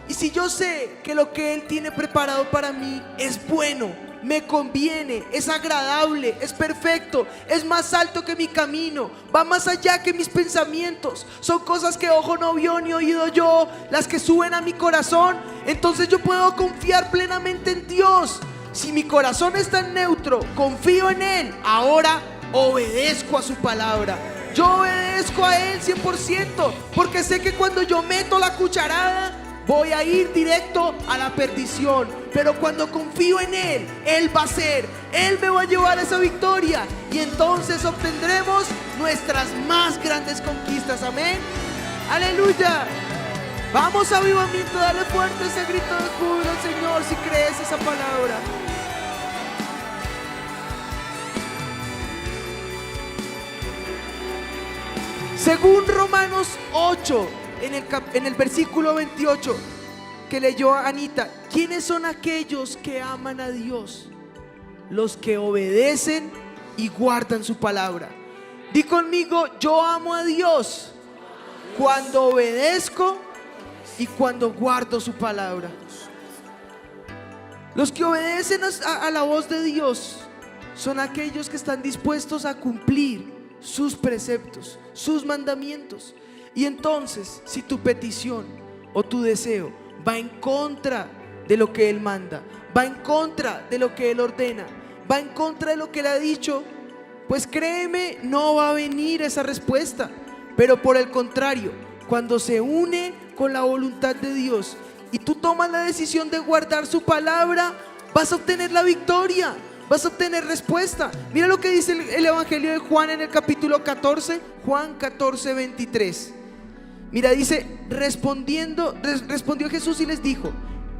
Speaker 1: Y si yo sé que lo que Él tiene preparado para mí es bueno, me conviene, es agradable, es perfecto, es más alto que mi camino, va más allá que mis pensamientos, son cosas que ojo no vio ni oído yo, las que suben a mi corazón, entonces yo puedo confiar plenamente en Dios. Si mi corazón está en neutro, confío en Él, ahora obedezco a su palabra. Yo obedezco a Él 100%, porque sé que cuando yo meto la cucharada voy a ir directo a la perdición. Pero cuando confío en Él, Él va a hacer, Él me va a llevar a esa victoria, y entonces obtendremos nuestras más grandes conquistas. Amén. Aleluya. Vamos, avivamiento, dale fuerte ese grito de júbilo al Señor si crees esa palabra. Según Romanos 8, en el versículo 28 que leyó Anita, ¿quiénes son aquellos que aman a Dios? Los que obedecen y guardan su palabra. Di conmigo, yo amo a Dios cuando obedezco y cuando guardo su palabra. Los que obedecen a la voz de Dios son aquellos que están dispuestos a cumplir sus preceptos, sus mandamientos. Y entonces, si tu petición o tu deseo va en contra de lo que Él manda, va en contra de lo que Él ordena, va en contra de lo que Él ha dicho, pues créeme, no va a venir esa respuesta. Pero por el contrario, cuando se une con la voluntad de Dios y tú tomas la decisión de guardar su palabra, vas a obtener la victoria, vas a obtener respuesta. Mira lo que dice el Evangelio de Juan en el capítulo 14, Juan 14, 23. Mira, dice, respondió Jesús y les dijo: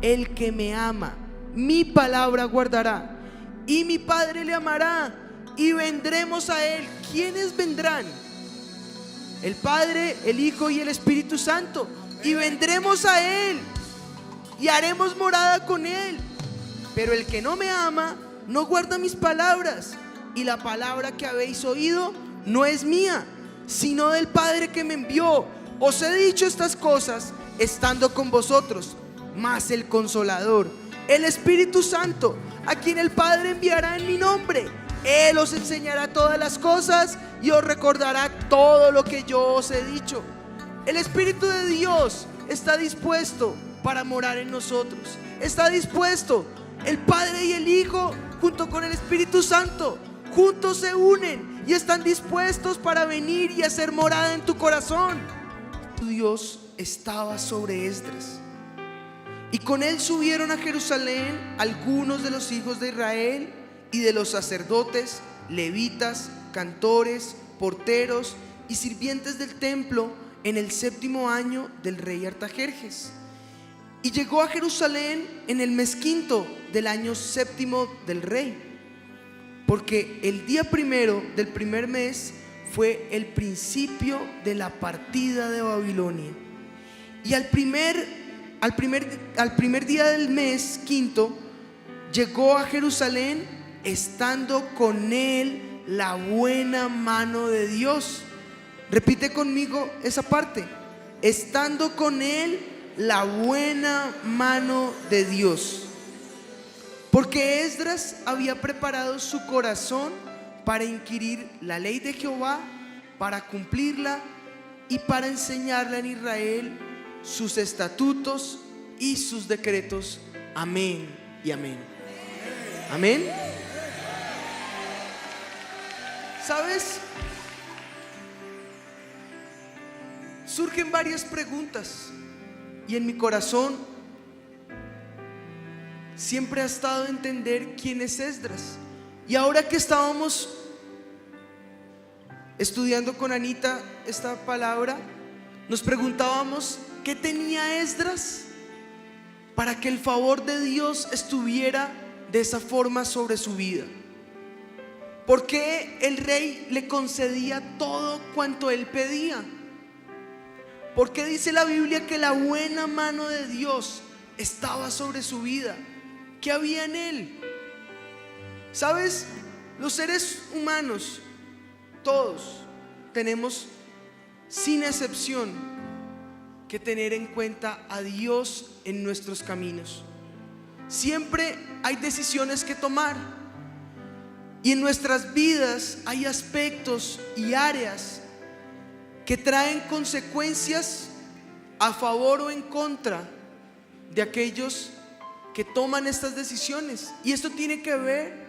Speaker 1: el que me ama, mi palabra guardará, y mi Padre le amará, y vendremos a Él. ¿Quiénes vendrán? El Padre, el Hijo y el Espíritu Santo. Y vendremos a Él y haremos morada con Él. Pero el que no me ama no guarda mis palabras, y la palabra que habéis oído no es mía, sino del Padre que me envió. Os he dicho estas cosas estando con vosotros, mas el Consolador, el Espíritu Santo, a quien el Padre enviará en mi nombre, Él os enseñará todas las cosas y os recordará todo lo que yo os he dicho. El Espíritu de Dios está dispuesto para morar en nosotros. Está dispuesto. El Padre y el Hijo, junto con el Espíritu Santo, juntos se unen y están dispuestos para venir y hacer morada en tu corazón. Dios estaba sobre Esdras, y con él subieron a Jerusalén algunos de los hijos de Israel y de los sacerdotes levitas, cantores, porteros y sirvientes del templo en el 7º año del rey Artajerjes. Y llegó a Jerusalén en el mes 5 del año 7º del rey, porque el día 1 del primer mes fue el principio de la partida de Babilonia. Y al primer día del mes 5 llegó a Jerusalén, estando con él la buena mano de Dios. Repite conmigo esa parte: estando con él la buena mano de Dios. Porque Esdras había preparado su corazón para inquirir la ley de Jehová, para cumplirla y para enseñarla en Israel sus estatutos y sus decretos. Amén y amén. Amén. ¿Sabes? Surgen varias preguntas y en mi corazón siempre ha estado a entender quién es Esdras. Y ahora que estábamos estudiando con Anita esta palabra, nos preguntábamos qué tenía Esdras para que el favor de Dios estuviera de esa forma sobre su vida. ¿Por qué el rey le concedía todo cuanto él pedía? ¿Por qué dice la Biblia que la buena mano de Dios estaba sobre su vida? ¿Qué había en él? ¿Sabes? Los seres humanos, todos, tenemos sin excepción que tener en cuenta a Dios en nuestros caminos. Siempre hay decisiones que tomar y en nuestras vidas hay aspectos y áreas que traen consecuencias a favor o en contra de aquellos que toman estas decisiones. Y esto tiene que ver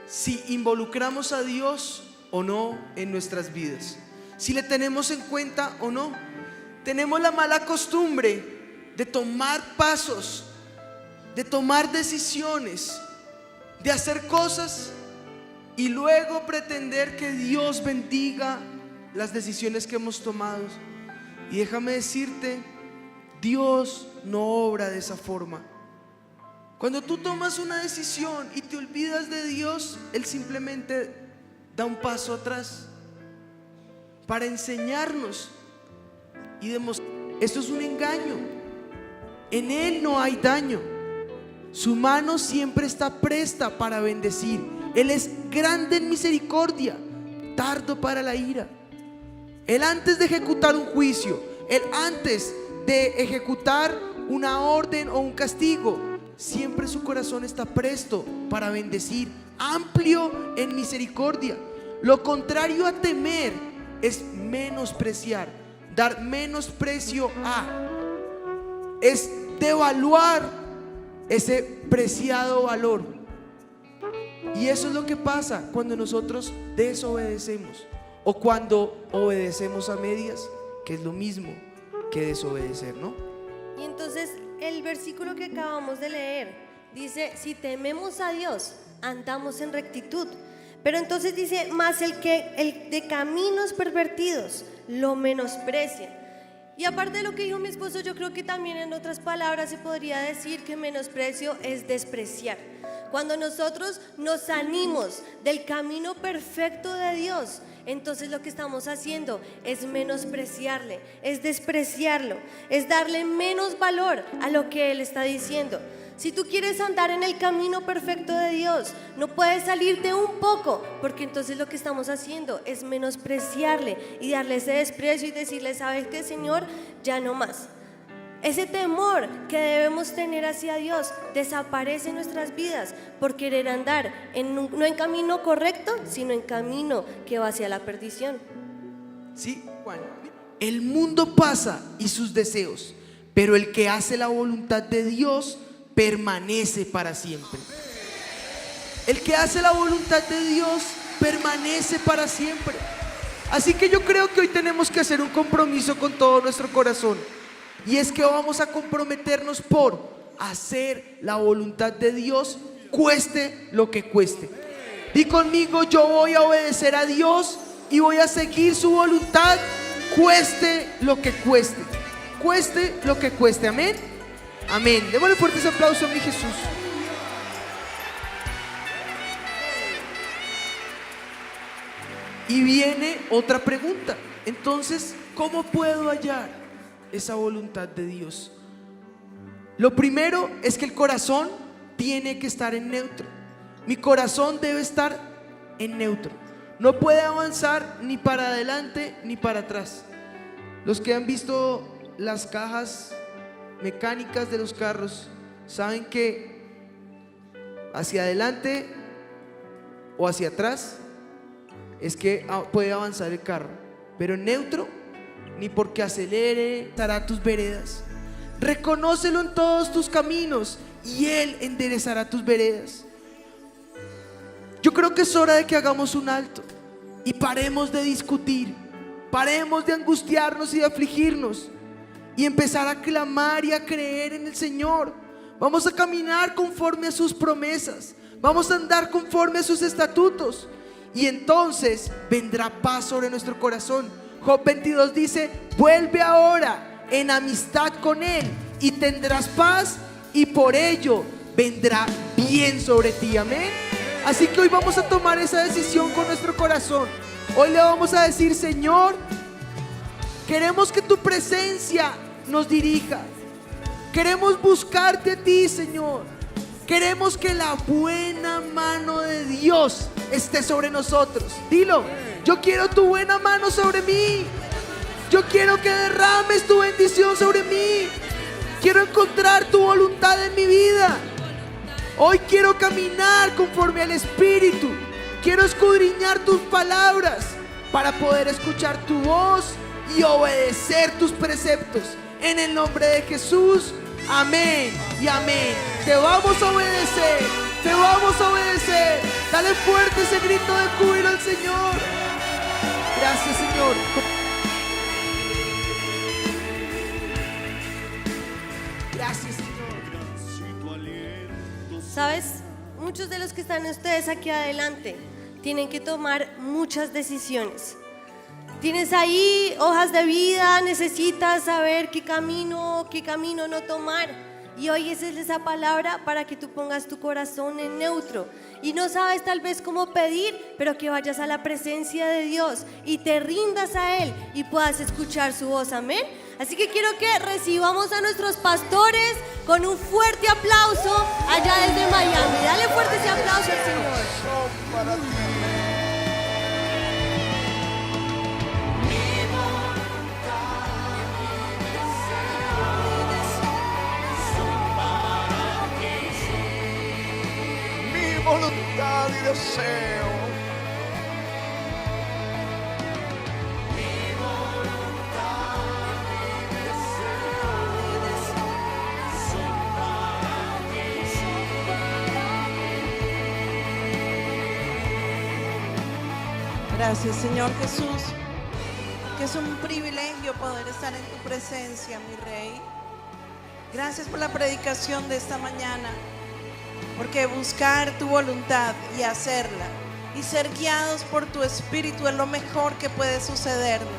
Speaker 1: si involucramos a Dios o no en nuestras vidas, si le tenemos en cuenta o no. Tenemos la mala costumbre de tomar pasos, de tomar decisiones, de hacer cosas y luego pretender que Dios bendiga las decisiones que hemos tomado. Y déjame decirte, Dios no obra de esa forma. Cuando tú tomas una decisión y te olvidas de Dios, Él simplemente da un paso atrás para enseñarnos y demostrar. Esto es un engaño. En Él no hay daño. Su mano siempre está presta para bendecir. Él es grande en misericordia, tardo para la ira. Él antes de ejecutar un juicio, Él antes de ejecutar una orden o un castigo, siempre su corazón está presto para bendecir, amplio en misericordia. Lo contrario a temer es menospreciar, dar menosprecio a, es devaluar ese preciado valor. Y eso es lo que pasa cuando nosotros desobedecemos o cuando obedecemos a medias, que es lo mismo que desobedecer, ¿no?
Speaker 2: Y entonces el versículo que acabamos de leer dice: si tememos a Dios, andamos en rectitud. Pero entonces dice: mas el de caminos pervertidos lo menosprecia. Y aparte de lo que dijo mi esposo, yo creo que también en otras palabras se podría decir que menosprecio es despreciar. Cuando nosotros nos salimos del camino perfecto de Dios, entonces lo que estamos haciendo es menospreciarle, es despreciarlo, es darle menos valor a lo que Él está diciendo. Si tú quieres andar en el camino perfecto de Dios, no puedes salirte un poco, porque entonces lo que estamos haciendo es menospreciarle y darle ese desprecio y decirle: ¿sabes qué, Señor? Ya no más. Ese temor que debemos tener hacia Dios desaparece en nuestras vidas por querer andar no en camino correcto, sino en camino que va hacia la perdición.
Speaker 1: Sí, Juan. El mundo pasa y sus deseos, pero el que hace la voluntad de Dios permanece para siempre. El que hace la voluntad de Dios permanece para siempre. Así que yo creo que hoy tenemos que hacer un compromiso con todo nuestro corazón, y es que vamos a comprometernos por hacer la voluntad de Dios, cueste lo que cueste. Di conmigo: yo voy a obedecer a Dios y voy a seguir su voluntad, cueste lo que cueste. Cueste lo que cueste. Amén. Amén. Démosle fuertes aplausos a mi Jesús. Y viene otra pregunta. Entonces, ¿cómo puedo hallar esa voluntad de Dios? Lo primero es que el corazón tiene que estar en neutro. Mi corazón debe estar en neutro. No puede avanzar ni para adelante ni para atrás. Los que han visto las cajas mecánicas de los carros saben que hacia adelante o hacia atrás es que puede avanzar el carro, pero en neutro, ni porque acelere estará tus veredas. Reconócelo en todos tus caminos y Él enderezará tus veredas. Yo creo que es hora de que hagamos un alto y paremos de discutir, paremos de angustiarnos y de afligirnos y empezar a clamar y a creer en el Señor. Vamos a caminar conforme a sus promesas, vamos a andar conforme a sus estatutos, y entonces vendrá paz sobre nuestro corazón. Job 22 dice: vuelve ahora en amistad con Él y tendrás paz, y por ello vendrá bien sobre ti. Amén. Así que hoy vamos a tomar esa decisión con nuestro corazón. Hoy le vamos a decir: Señor, queremos que tu presencia nos dirija. Queremos buscarte a ti, Señor. Queremos que la buena mano de Dios esté sobre nosotros. Dilo: yo quiero tu buena mano sobre mí. Yo quiero que derrames tu bendición sobre mí. Quiero encontrar tu voluntad en mi vida. Hoy quiero caminar conforme al Espíritu. Quiero escudriñar tus palabras para poder escuchar tu voz y obedecer tus preceptos. En el nombre de Jesús, amén y amén. Te vamos a obedecer, te vamos a obedecer. Dale fuerte ese grito de júbilo al Señor. Gracias, Señor. Gracias, Señor.
Speaker 2: ¿Sabes? Muchos de los que están ustedes aquí adelante tienen que tomar muchas decisiones. Tienes ahí hojas de vida, necesitas saber qué camino no tomar. Y hoy es esa palabra para que tú pongas tu corazón en neutro. Y no sabes tal vez cómo pedir, pero que vayas a la presencia de Dios y te rindas a Él y puedas escuchar su voz. Amén. Así que quiero que recibamos a nuestros pastores con un fuerte aplauso allá desde Miami. Dale fuerte ese aplauso al Señor.
Speaker 3: Voluntad y deseo. Mi voluntad y deseo son para ti, son para mí.
Speaker 4: Gracias, Señor Jesús, que es un privilegio poder estar en tu presencia, mi Rey. Gracias por la predicación de esta mañana. Porque buscar tu voluntad y hacerla y ser guiados por tu Espíritu es lo mejor que puede sucedernos.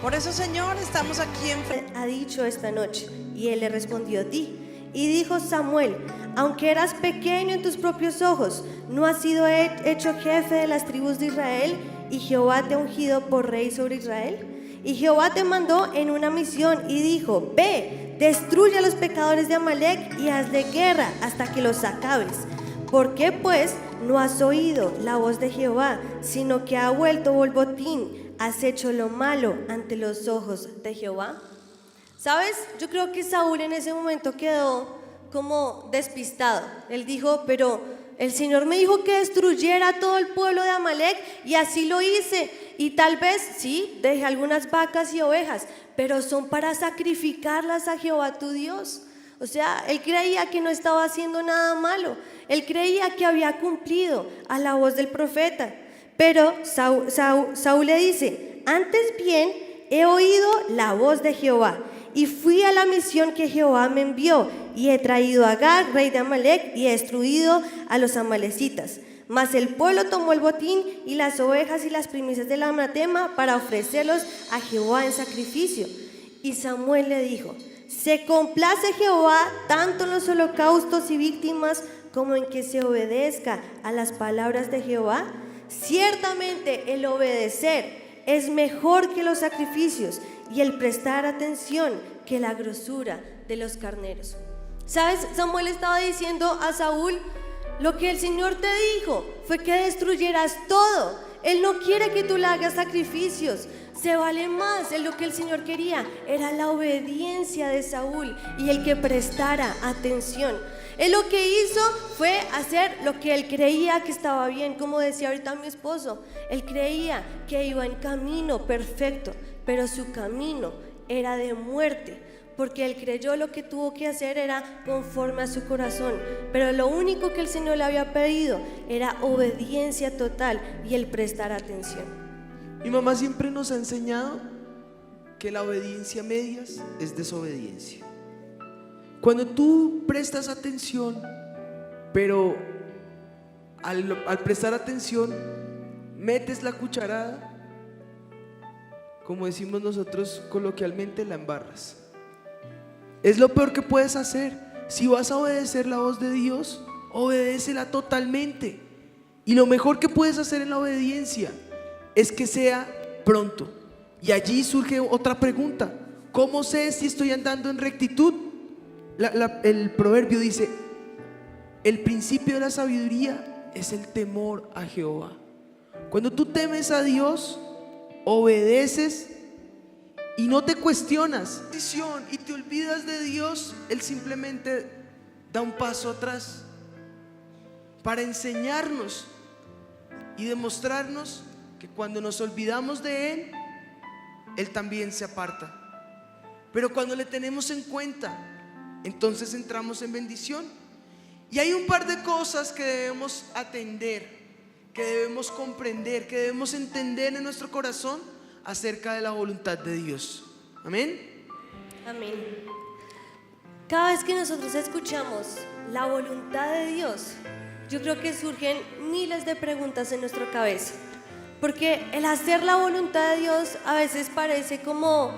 Speaker 4: Por eso, Señor, estamos aquí en fe.
Speaker 2: Ha dicho esta noche. Y él le respondió: di. Y dijo Samuel: aunque eras pequeño en tus propios ojos, no has sido hecho jefe de las tribus de Israel, y Jehová te ha ungido por rey sobre Israel. Y Jehová te mandó en una misión y dijo: ve, destruye a los pecadores de Amalec y hazle guerra hasta que los acabes. ¿Por qué pues no has oído la voz de Jehová, sino que ha vuelto borbotín? ¿Has hecho lo malo ante los ojos de Jehová? ¿Sabes? Yo creo que Saúl en ese momento quedó como despistado. Él dijo: pero el Señor me dijo que destruyera a todo el pueblo de Amalec y así lo hice. Y tal vez, sí, dejé algunas vacas y ovejas, pero son para sacrificarlas a Jehová tu Dios. O sea, él creía que no estaba haciendo nada malo. Él creía que había cumplido a la voz del profeta. Pero Saúl le dice: antes bien he oído la voz de Jehová y fui a la misión que Jehová me envió y he traído a Agag, rey de Amalec, y he destruido a los amalecitas. Mas el pueblo tomó el botín y las ovejas y las primicias del anatema para ofrecerlos a Jehová en sacrificio. Y Samuel le dijo: ¿se complace Jehová tanto en los holocaustos y víctimas como en que se obedezca a las palabras de Jehová? Ciertamente el obedecer es mejor que los sacrificios y el prestar atención que la grosura de los carneros. ¿Sabes? Samuel estaba diciendo a Saúl: lo que el Señor te dijo fue que destruyeras todo. Él no quiere que tú le hagas sacrificios. Se vale más. Lo que el Señor quería era la obediencia de Saúl y el que prestara atención. Él lo que hizo fue hacer lo que él creía que estaba bien. Como decía ahorita mi esposo, él creía que iba en camino perfecto, pero su camino era de muerte, porque él creyó lo que tuvo que hacer era conforme a su corazón. Pero lo único que el Señor le había pedido era obediencia total y el prestar atención.
Speaker 1: Mi mamá siempre nos ha enseñado que la obediencia a medias es desobediencia. Cuando tú prestas atención, pero al prestar atención metes la cucharada, como decimos nosotros coloquialmente, la embarras. Es lo peor que puedes hacer. Si vas a obedecer la voz de Dios, obedécela totalmente. Y lo mejor que puedes hacer en la obediencia es que sea pronto. Y allí surge otra pregunta: ¿cómo sé si estoy andando en rectitud? El proverbio dice: el principio de la sabiduría es el temor a Jehová. Cuando tú temes a Dios, obedeces y no te cuestionas y te olvidas de Dios, Él simplemente da un paso atrás para enseñarnos y demostrarnos que cuando nos olvidamos de Él, Él también se aparta. Pero cuando le tenemos en cuenta, entonces entramos en bendición. Y hay un par de cosas que debemos atender, que debemos comprender, que debemos entender en nuestro corazón acerca de la voluntad de Dios. Amén.
Speaker 2: Amén. Cada vez que nosotros escuchamos la voluntad de Dios, yo creo que surgen miles de preguntas en nuestra cabeza, porque el hacer la voluntad de Dios a veces parece como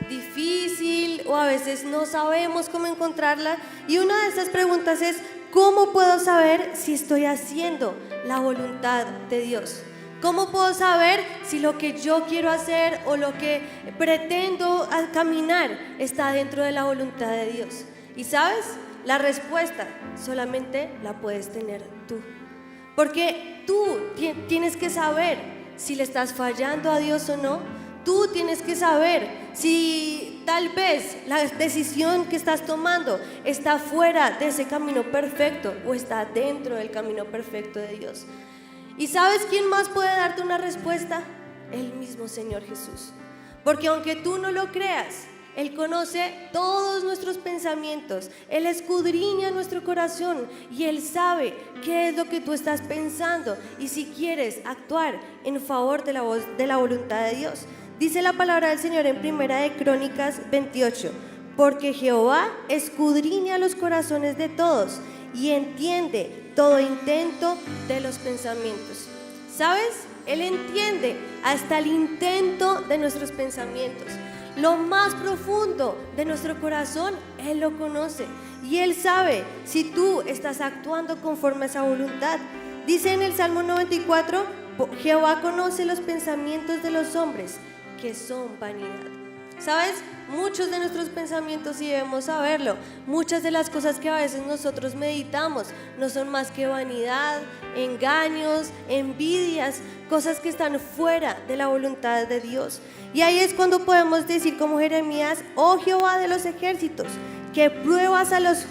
Speaker 2: difícil, o a veces no sabemos cómo encontrarla. Y una de esas preguntas es: ¿cómo puedo saber si estoy haciendo la voluntad de Dios? ¿Cómo puedo saber si lo que yo quiero hacer o lo que pretendo caminar está dentro de la voluntad de Dios? Y sabes, la respuesta solamente la puedes tener tú, porque tú tienes que saber si le estás fallando a Dios o no. Tú tienes que saber si tal vez la decisión que estás tomando está fuera de ese camino perfecto o está dentro del camino perfecto de Dios. ¿Y sabes quién más puede darte una respuesta? El mismo Señor Jesús. Porque aunque tú no lo creas, Él conoce todos nuestros pensamientos, Él escudriña nuestro corazón y Él sabe qué es lo que tú estás pensando y si quieres actuar en favor de la voluntad de Dios. Dice la palabra del Señor en Primera de Crónicas 28: porque Jehová escudriña los corazones de todos y entiende todo intento de los pensamientos. ¿Sabes? Él entiende hasta el intento de nuestros pensamientos. Lo más profundo de nuestro corazón, Él lo conoce y Él sabe si tú estás actuando conforme a esa voluntad. Dice en el Salmo 94: Jehová conoce los pensamientos de los hombres, que son vanidad. ¿Sabes? Muchos de nuestros pensamientos, sí debemos saberlo, muchas de las cosas que a veces nosotros meditamos no son más que vanidad, engaños, envidias, cosas que están fuera de la voluntad de Dios. Y ahí es cuando podemos decir como Jeremías: oh Jehová de los ejércitos, que pruebas a los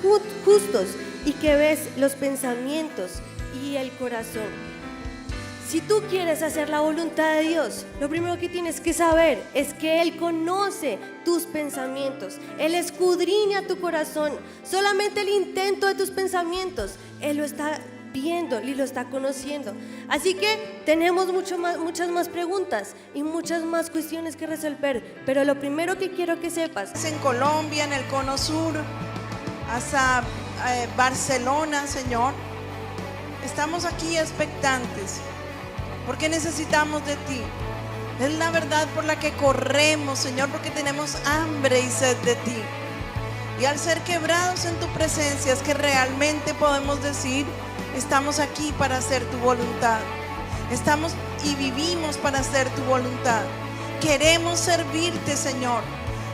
Speaker 2: justos y que ves los pensamientos y el corazón. Si tú quieres hacer la voluntad de Dios, lo primero que tienes que saber es que Él conoce tus pensamientos. Él escudriña tu corazón. Solamente el intento de tus pensamientos, Él lo está viendo y lo está conociendo. Así que tenemos muchas más preguntas y muchas más cuestiones que resolver. Pero lo primero que quiero que sepas:
Speaker 4: En Colombia, en el Cono Sur, hasta Barcelona, Señor, estamos aquí expectantes porque necesitamos de ti. Es la verdad por la que corremos, Señor, porque tenemos hambre y sed de ti. Y al ser quebrados en tu presencia es que realmente podemos decir, estamos aquí para hacer tu voluntad. Estamos y vivimos para hacer tu voluntad. Queremos servirte, Señor.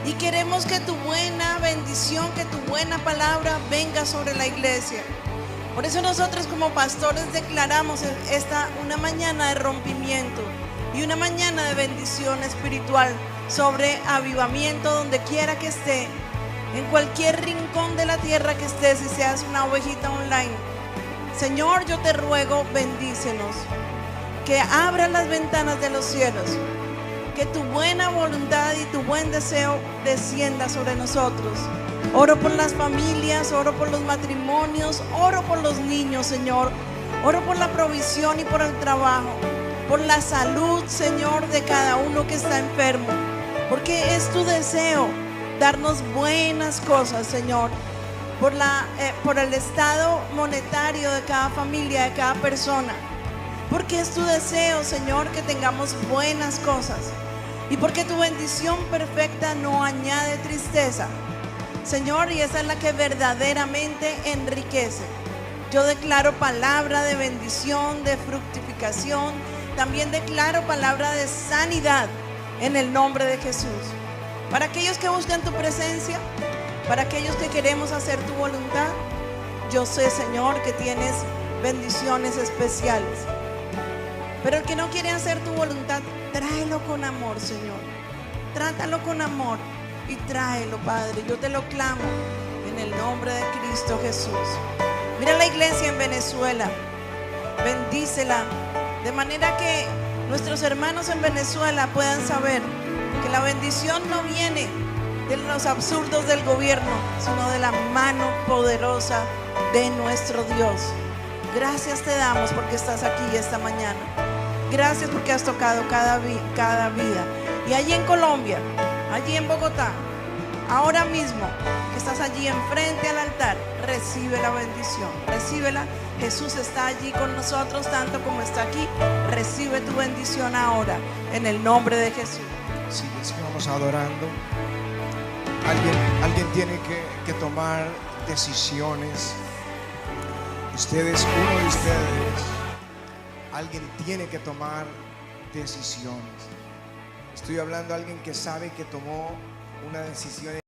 Speaker 4: Y queremos que tu buena bendición, que tu buena palabra venga sobre la iglesia. Por eso nosotros como pastores declaramos esta una mañana de rompimiento y una mañana de bendición espiritual sobre avivamiento donde quiera que esté, en cualquier rincón de la tierra que estés, si seas una ovejita online. Señor, yo te ruego, bendícenos, que abras las ventanas de los cielos, que tu buena voluntad y tu buen deseo descienda sobre nosotros. Oro por las familias, oro por los matrimonios, oro por los niños, Señor. Oro por la provisión y por el trabajo, por la salud, Señor, de cada uno que está enfermo, porque es tu deseo darnos buenas cosas, Señor, por el estado monetario de cada familia, de cada persona, porque es tu deseo, Señor, que tengamos buenas cosas, y porque tu bendición perfecta no añade tristeza, Señor, y esa es la que verdaderamente enriquece. Yo declaro palabra de bendición, de fructificación. También declaro palabra de sanidad en el nombre de Jesús. Para aquellos que buscan tu presencia, para aquellos que queremos hacer tu voluntad, yo sé, Señor, que tienes bendiciones especiales. Pero el que no quiere hacer tu voluntad, tráelo con amor, Señor. Trátalo con amor y tráelo, Padre. Yo te lo clamo en el nombre de Cristo Jesús. Mira la iglesia en Venezuela, bendícela, de manera que nuestros hermanos en Venezuela puedan saber que la bendición no viene de los absurdos del gobierno, sino de la mano poderosa de nuestro Dios. Gracias te damos porque estás aquí esta mañana. Gracias porque has tocado cada vida. Y allí en Colombia, allí en Bogotá, ahora mismo que estás allí enfrente al altar, recibe la bendición, recíbela. Jesús está allí con nosotros tanto como está aquí. Recibe tu bendición ahora en el nombre de Jesús.
Speaker 3: Sí, sigamos adorando. Alguien tiene que tomar decisiones. Uno de ustedes, alguien tiene que tomar decisiones. Estoy hablando de alguien que sabe que tomó una decisión